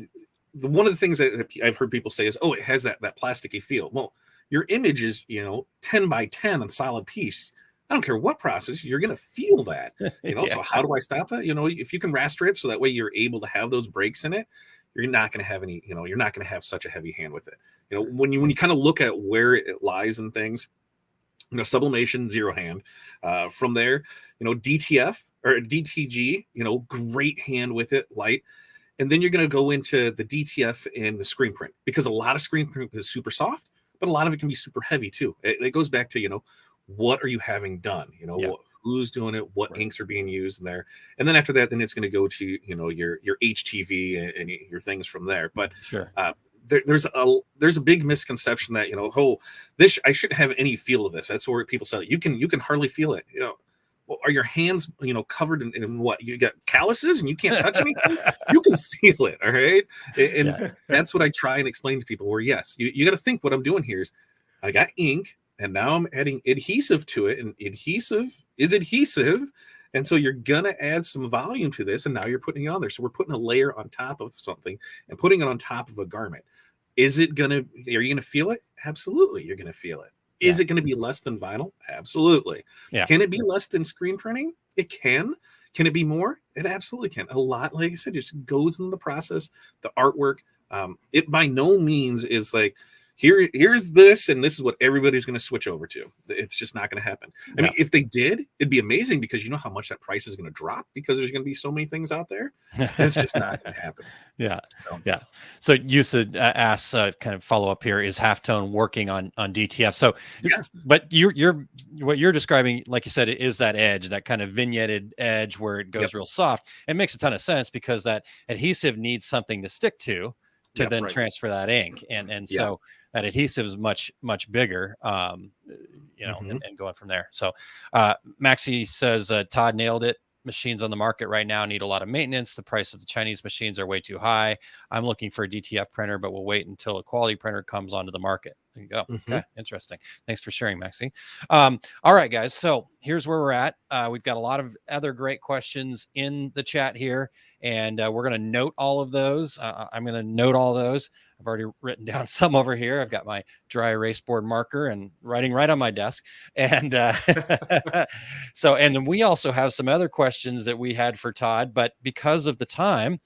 one of the things that I've heard people say is, oh, it has that plasticky feel. Well, your image is, 10 by 10 on solid piece. I don't care what process, you're going to feel that, So how do I stop that? If you can raster it so that way you're able to have those breaks in it, you're not going to have any, you're not going to have such a heavy hand with it. When you kind of look at where it lies in things, sublimation, zero hand. From there, DTF or DTG, great hand with it, light. And then you're going to go into the DTF and the screen print because a lot of screen print is super soft, but a lot of it can be super heavy too. It goes back to, what are you having done? Who's doing it? What inks are being used in there? And then after that, then it's going to go to, your HTV and your things from there. But sure. There's a big misconception that, this, I shouldn't have any feel of this. That's where people say you can hardly feel it. Well, are your hands, covered in what? You got calluses and you can't touch anything? You can feel it, all right? And that's what I try and explain to people where, yes, you got to think what I'm doing here is I got ink and now I'm adding adhesive to it, and adhesive is adhesive. And so you're going to add some volume to this, and now you're putting it on there. So we're putting a layer on top of something and putting it on top of a garment. Are you going to feel it? Absolutely, you're going to feel it. Is it going to be less than vinyl? Absolutely. Yeah. Can it be less than screen printing? It can. Can it be more? It absolutely can. A lot, like I said, just goes into the process, the artwork. It by no means is like, here's this, and this is what everybody's going to switch over to. It's just not going to happen. I mean, if they did, it'd be amazing because you know how much that price is going to drop because there's going to be so many things out there. It's just not going to happen. So Yusa asks, kind of follow up here, is Halftone working on DTF? So, but what you're describing, like you said, it is that edge, that kind of vignetted edge where it goes real soft. It makes a ton of sense because that adhesive needs something to stick to then transfer that ink. And so that adhesive is much, much bigger, and going from there. So Maxie says, Todd nailed it. Machines on the market right now need a lot of maintenance. The price of the Chinese machines are way too high. I'm looking for a DTF printer, but we'll wait until a quality printer comes onto the market. There you go. Okay. Interesting. Thanks for sharing, Maxie. All right, guys. So here's where we're at. We've got a lot of other great questions in the chat here, and we're going to note all of those. I'm going to note all those. I've already written down some over here. I've got my dry erase board marker and writing right on my desk. And so, and then we also have some other questions that we had for Todd, but because of the time,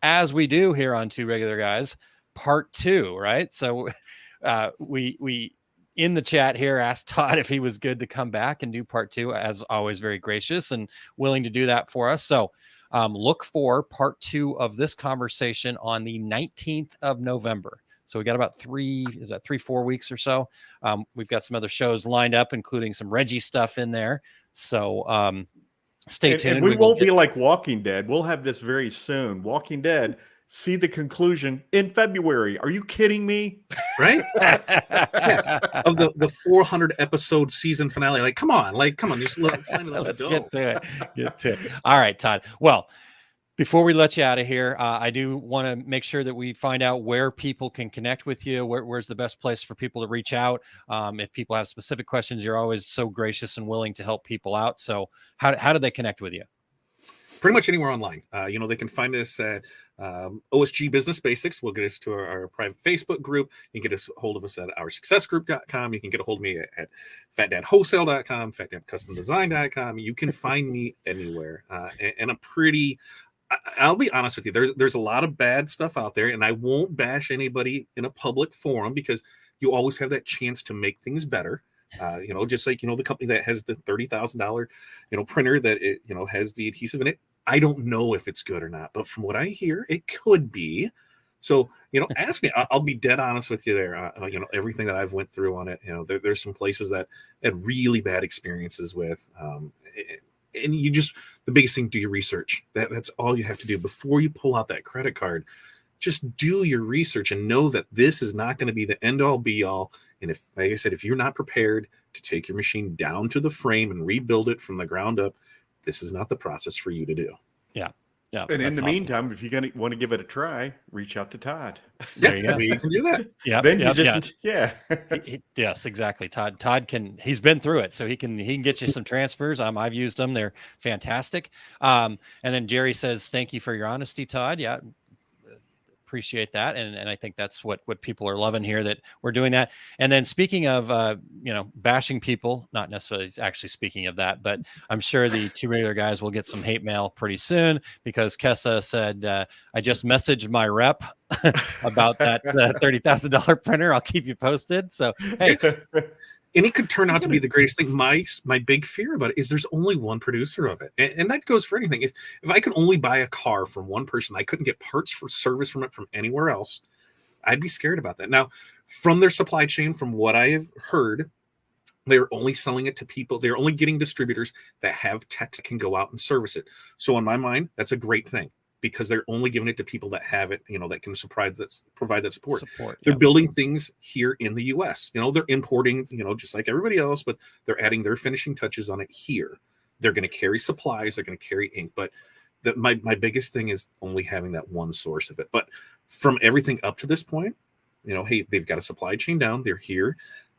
as we do here on Two Regular Guys, part 2, right? So we in the chat here asked Todd if he was good to come back and do part 2, as always, very gracious and willing to do that for us. So look for part 2 of this conversation on the 19th of November. So we got about 3-4 weeks or so. We've got some other shows lined up, including some Reggie stuff in there. So stay tuned. And we won't be like Walking Dead. We'll have this very soon. Walking Dead, see the conclusion in February. Are you kidding me? Right? Yeah. Of the 400 episode season finale. Like, come on, just let Let's it go. get to it. Get to it. All right, Todd. Well, before we let you out of here, I do want to make sure that we find out where people can connect with you. Where's the best place for people to reach out? If people have specific questions, you're always so gracious and willing to help people out. So how do they connect with you? Pretty much anywhere online. They can find us at OSG Business Basics. We'll get us to our private Facebook group. You can get us a hold of us at oursuccessgroup.com. You can get a hold of me at fatdadwholesale.com, fatdadcustomdesign.com. You can find me anywhere. And I'm pretty... I'll be honest with you. There's a lot of bad stuff out there, and I won't bash anybody in a public forum because you always have that chance to make things better. Just like the company that has the $30,000 printer that it has the adhesive in it. I don't know if it's good or not, but from what I hear, it could be. So ask me. I'll be dead honest with you there. Everything that I've went through on it. There's some places that had really bad experiences with. And the biggest thing, do your research. That's all you have to do before you pull out that credit card. Just do your research and know that this is not going to be the end all be all. And like I said, if you're not prepared to take your machine down to the frame and rebuild it from the ground up, this is not the process for you to do. Yeah. Yeah. And in the meantime, if you want to give it a try, reach out to Todd. There you go. You can do that. Yeah. Then Yes, exactly. Todd he's been through it, so he can get you some transfers. I've used them. They're fantastic. And then Jerry says, thank you for your honesty, Todd. Yeah. Appreciate that. And I think that's what people are loving here, that we're doing that. And then speaking of, bashing people, not necessarily actually speaking of that, but I'm sure the two regular guys will get some hate mail pretty soon because Kessa said, I just messaged my rep about that $30,000 printer. I'll keep you posted. So, hey. And it could turn out to be the greatest thing. My big fear about it is there's only one producer of it. And that goes for anything. If I could only buy a car from one person, I couldn't get parts for service from it from anywhere else, I'd be scared about that. Now, from their supply chain, from what I have heard, they're only selling it to people. They're only getting distributors that have techs that can go out and service it. So in my mind, that's a great thing, because they're only giving it to people that have it, that can provide that support. They're building things here in the U.S. They're importing, just like everybody else, but they're adding their finishing touches on it here. They're going to carry supplies. They're going to carry ink. But my biggest thing is only having that one source of it. But from everything up to this point, hey, they've got a supply chain down. They're here.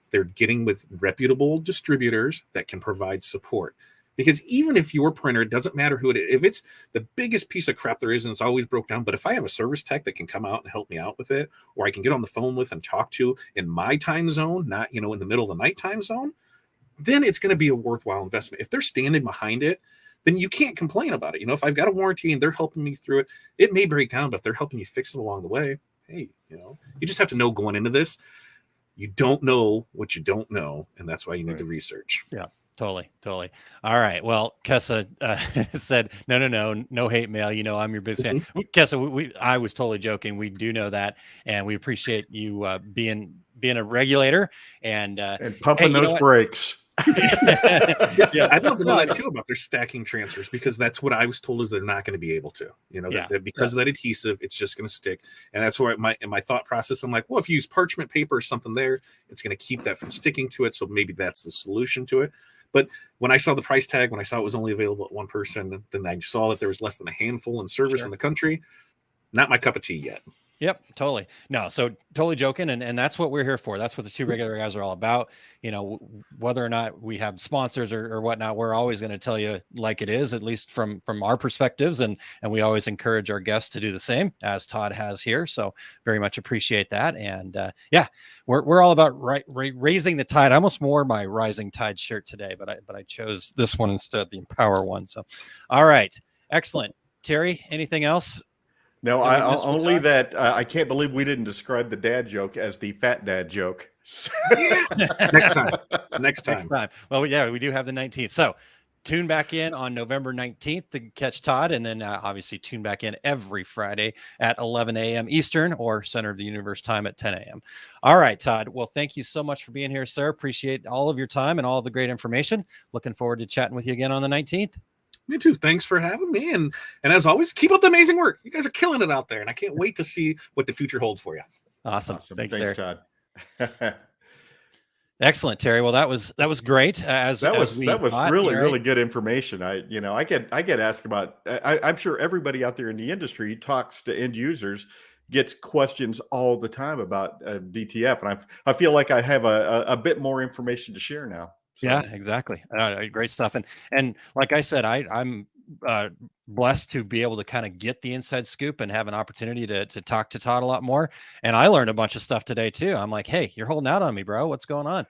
They're getting with reputable distributors that can provide support. Because even if your printer, it doesn't matter who it is, if it's the biggest piece of crap there is and it's always broke down, but if I have a service tech that can come out and help me out with it, or I can get on the phone with and talk to in my time zone, not, in the middle of the night time zone, then it's going to be a worthwhile investment. If they're standing behind it, then you can't complain about it. If I've got a warranty and they're helping me through it, it may break down, but if they're helping you fix it along the way, hey, you just have to know going into this, you don't know what you don't know. And that's why you need to research. Yeah. Totally. All right. Well, Kessa said, no hate mail. I'm your biggest fan. Kessa, I was totally joking. We do know that, and we appreciate you being a regulator and pumping those brakes. Yeah, I'd love to know that too about their stacking transfers, because that's what I was told is they're not going to be able to. That because of that adhesive, it's just going to stick. And that's where in my thought process, I'm like, well, if you use parchment paper or something there, it's going to keep that from sticking to it. So maybe that's the solution to it. But when I saw the price tag, when I saw it was only available at one person, then I saw that there was less than a handful in service in the country. Not my cup of tea yet. Yep, totally. No, so totally joking. And that's what we're here for. That's what the two regular guys are all about. Whether or not we have sponsors or whatnot, we're always going to tell you like it is, at least from our perspectives. And we always encourage our guests to do the same, as Todd has here. So very much appreciate that. And we're all about raising the tide. I almost wore my Rising Tide shirt today, but I chose this one instead, the Empower one. So, all right. Excellent. Terry, anything else? No, only that I can't believe we didn't describe the dad joke as the fat dad joke. Next time. Well, yeah, we do have the 19th. So tune back in on November 19th to catch Todd. And then obviously tune back in every Friday at 11 a.m. Eastern or Center of the Universe time at 10 a.m. All right, Todd. Well, thank you so much for being here, sir. Appreciate all of your time and all of the great information. Looking forward to chatting with you again on the 19th. Me too. Thanks for having me. And as always, keep up the amazing work. You guys are killing it out there. And I can't wait to see what the future holds for you. Awesome. Thanks, Todd. Excellent, Terry. Well, that was great. That was really good information. I get asked about. I'm sure everybody out there in the industry talks to end users, gets questions all the time about DTF, and I feel like I have a bit more information to share now. So. Yeah, exactly. Great stuff. And like I said, I'm blessed to be able to kind of get the inside scoop and have an opportunity to talk to Todd a lot more. And I learned a bunch of stuff today too. I'm like, hey, you're holding out on me, bro. What's going on?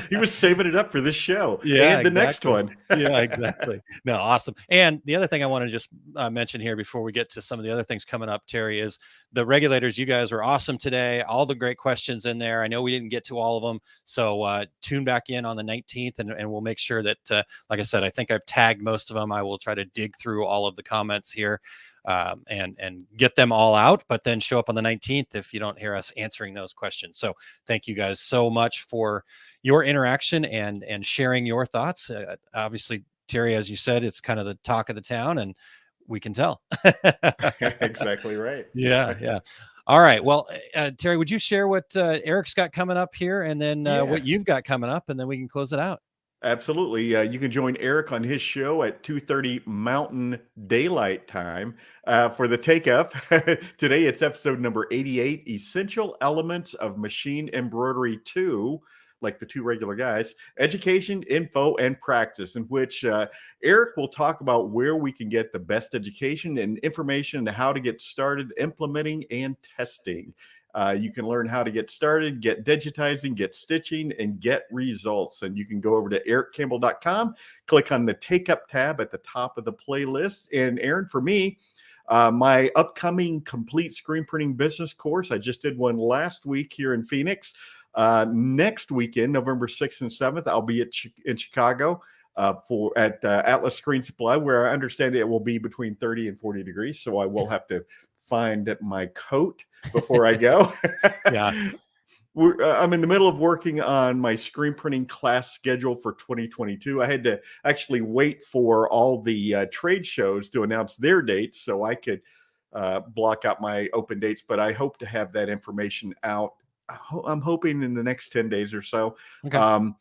He was saving it up for this show. Yeah, and the next one. Yeah, exactly. No, awesome. And the other thing I want to just mention here before we get to some of the other things coming up, Terry, is the regulators. You guys were awesome today. All the great questions in there. I know we didn't get to all of them. So tune back in on the 19th and we'll make sure that, like I said, I think I've tagged most of them. I will try to dig through all of the comments here and get them all out, but then show up on the 19th if you don't hear us answering those questions. So thank you guys so much for your interaction and sharing your thoughts. Obviously, Terry, as you said, it's kind of the talk of the town, and we can tell. Exactly right. Yeah. All right. Well, Terry, would you share what Eric's got coming up here, and then what you've got coming up, and then we can close it out? Absolutely. You can join Eric on his show at 2:30 Mountain Daylight Time for the Take Up. Today, it's episode number 88, Essential Elements of Machine Embroidery 2, like the two regular guys, Education, Info, and Practice, in which Eric will talk about where we can get the best education and information on how to get started implementing and testing. You can learn how to get started, get digitizing, get stitching, and get results. And you can go over to ericcampbell.com, click on the Take Up tab at the top of the playlist. And Aaron, for me, my upcoming complete screen printing business course, I just did one last week here in Phoenix. Next weekend, November 6th and 7th, I'll be in Chicago at Atlas Screen Supply, where I understand it will be between 30 and 40 degrees. So I will have to find my coat before I go. Yeah. I'm in the middle of working on my screen printing class schedule for 2022. I had to actually wait for all the trade shows to announce their dates so I could block out my open dates, but I hope to have that information out. I'm hoping in the next 10 days or so. Okay.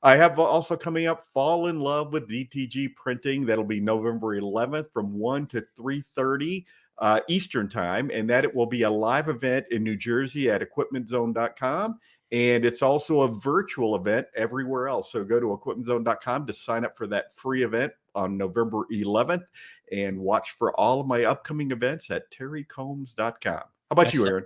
I have also coming up Fall in Love with DTG Printing. That'll be November 11th from 1 to 3:30 Eastern time, and that it will be a live event in New Jersey at equipmentzone.com, and it's also a virtual event everywhere else. So go to equipmentzone.com to sign up for that free event on November 11th and watch for all of my upcoming events at terrycombs.com. How about Excellent. you, Aaron?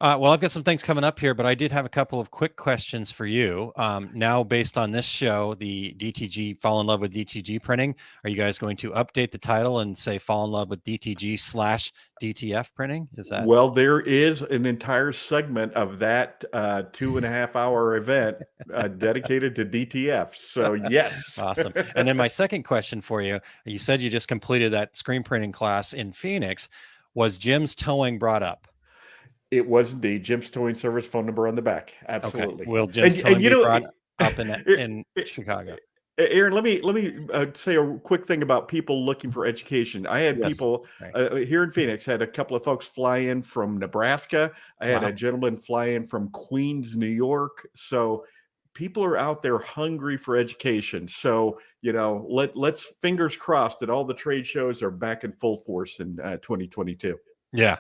Well, I've got some things coming up here, but I did have a couple of quick questions for you. Now, based on this show, the DTG Fall in Love with DTG Printing, are you guys going to update the title and say Fall in Love with DTG/DTF Printing? Is that? Well, there is an entire segment of that 2.5 hour event dedicated to DTF. So yes. Awesome. And then my second question for you, you said you just completed that screen printing class in Phoenix. Was Jim's Towing brought up? It was indeed. Jim's Towing Service phone number on the back. Absolutely. Okay. Will Jim's Towing be brought up in Chicago? Aaron, let me say a quick thing about people looking for education. I had people here in Phoenix, had a couple of folks fly in from Nebraska. I had a gentleman fly in from Queens, New York. So people are out there hungry for education. So, let's fingers crossed that all the trade shows are back in full force in 2022. Yeah.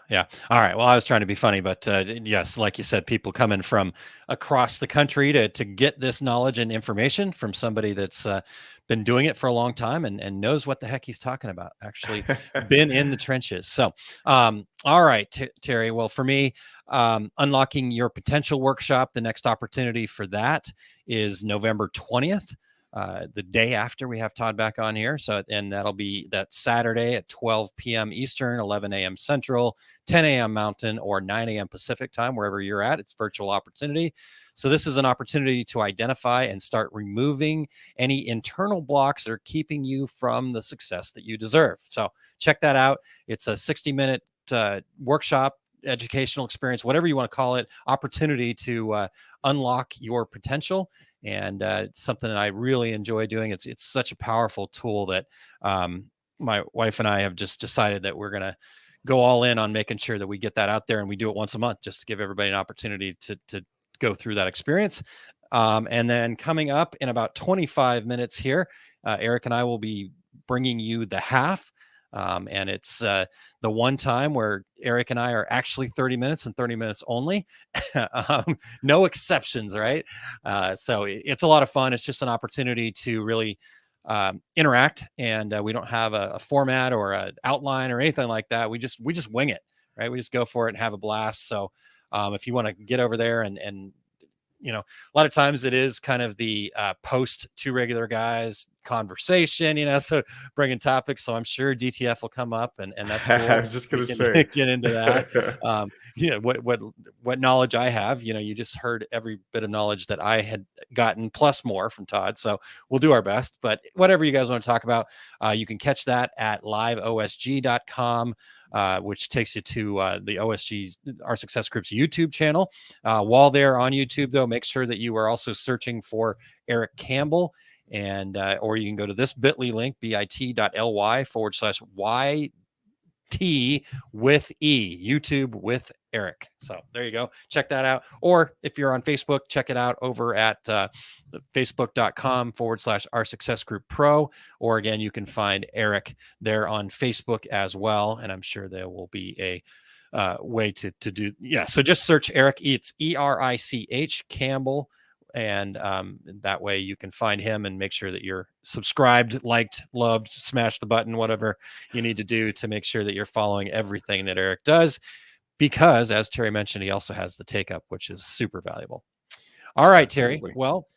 All right. Well, I was trying to be funny, but yes, like you said, people coming from across the country to get this knowledge and information from somebody that's been doing it for a long time and knows what the heck he's talking about, actually been in the trenches. So, all right, Terry. Well, for me, Unlocking Your Potential workshop, the next opportunity for that is November 20th. The day after we have Todd back on here. So, and that'll be that Saturday at 12 p.m. Eastern, 11 a.m. Central, 10 a.m. Mountain, or 9 a.m. Pacific time, wherever you're at. It's virtual opportunity. So this is an opportunity to identify and start removing any internal blocks that are keeping you from the success that you deserve. So check that out. It's a 60-minute workshop educational experience, whatever you want to call it, opportunity to unlock your potential. And something that I really enjoy doing. It's such a powerful tool that my wife and I have just decided that we're going to go all in on making sure that we get that out there, and we do it once a month just to give everybody an opportunity to go through that experience. And then coming up in about 25 minutes here, Eric and I will be bringing you the half. And it's the one time where Eric and I are actually 30 minutes and 30 minutes only. No exceptions, right? So it's a lot of fun. It's just an opportunity to really interact, and we don't have a format or an outline or anything like that. We just wing it, right? We just go for it and have a blast. So if you want to get over there and you know, a lot of times it is kind of the post Two Regular Guys conversation, you know, so bringing topics. So I'm sure DTF will come up, and that's cool. I was just going to say, get into that. You know, what knowledge I have, you know, you just heard every bit of knowledge that I had gotten plus more from Todd. So we'll do our best, but whatever you guys want to talk about, you can catch that at liveosg.com. Which takes you to the OSG's, our Success Group's YouTube channel. While they're on YouTube, though, make sure that you are also searching for Eric Campbell, and or you can go to this bit.ly link, bit.ly/YT with E, YouTube with Eric. So there you go. Check that out. Or if you're on Facebook, check it out over at facebook.com/our Success Group Pro. Or again, you can find Eric there on Facebook as well. And I'm sure there will be a way to do. Yeah. So just search Eric. It's ERICH Campbell. And that way you can find him and make sure that you're subscribed, liked, loved, smash the button, whatever you need to do to make sure that you're following everything that Eric does. Because, as Terry mentioned, he also has the take up, which is super valuable. All right, Terry. Absolutely. Well,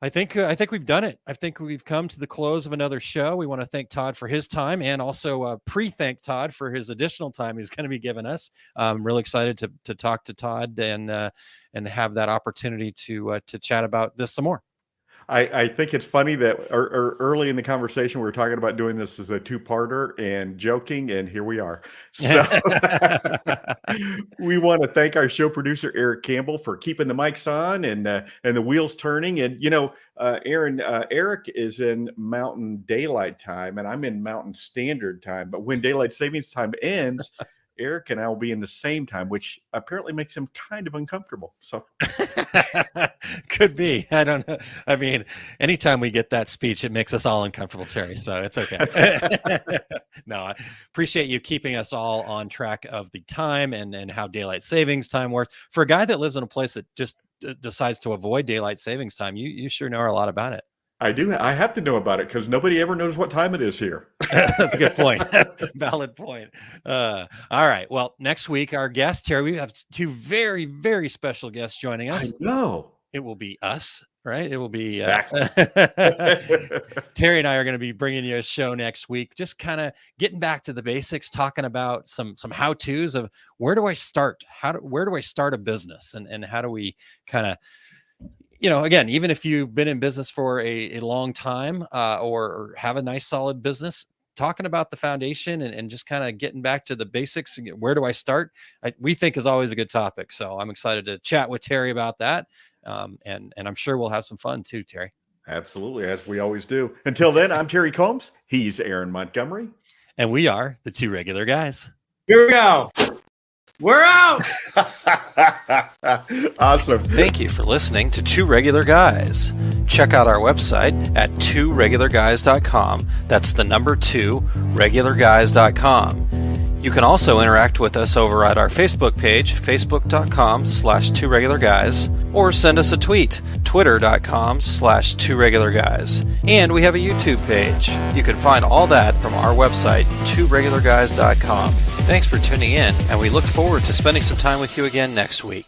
I think we've done it. I think we've come to the close of another show. We want to thank Todd for his time, and also pre-thank Todd for his additional time he's going to be giving us. I'm really excited to talk to Todd and have that opportunity to chat about this some more. I think it's funny that early in the conversation, we were talking about doing this as a two-parter and joking, and here we are. So we want to thank our show producer, Eric Campbell, for keeping the mics on and the wheels turning. And, you know, Aaron, Eric is in Mountain Daylight Time, and I'm in Mountain Standard Time. But when Daylight Savings Time ends, Eric and I will be in the same time, which apparently makes him kind of uncomfortable. So could be. I don't know. I mean, anytime we get that speech, it makes us all uncomfortable, Terry. So it's okay. No, I appreciate you keeping us all on track of the time and how daylight savings time works. For a guy that lives in a place that just decides to avoid daylight savings time, you sure know a lot about it. I do. I have to know about it because nobody ever knows what time it is here. That's a good point. Valid point. All right. Well, next week, our guest, Terry, we have two very, very special guests joining us. I know. It will be us, right? It will be Exactly. Terry and I are going to be bringing you a show next week, just kind of getting back to the basics, talking about some how-tos of where do I start? Where do I start a business? And how do we kind of, you know, again, even if you've been in business for a long time or have a nice solid business, talking about the foundation and just kind of getting back to the basics. Where do I start? We think is always a good topic. So I'm excited to chat with Terry about that. And I'm sure we'll have some fun too, Terry. Absolutely, as we always do. Until then, I'm Terry Combs. He's Aaron Montgomery. And we are the Two Regular Guys. Here we go. We're out. Awesome. Thank you for listening to Two Regular Guys. Check out our website at tworegularguys.com. That's the number 2, regularguys.com. You can also interact with us over at our Facebook page, facebook.com/tworegularguys, or send us a tweet, twitter.com/tworegularguys. And we have a YouTube page. You can find all that from our website, tworegularguys.com. Thanks for tuning in, and we look forward to spending some time with you again next week.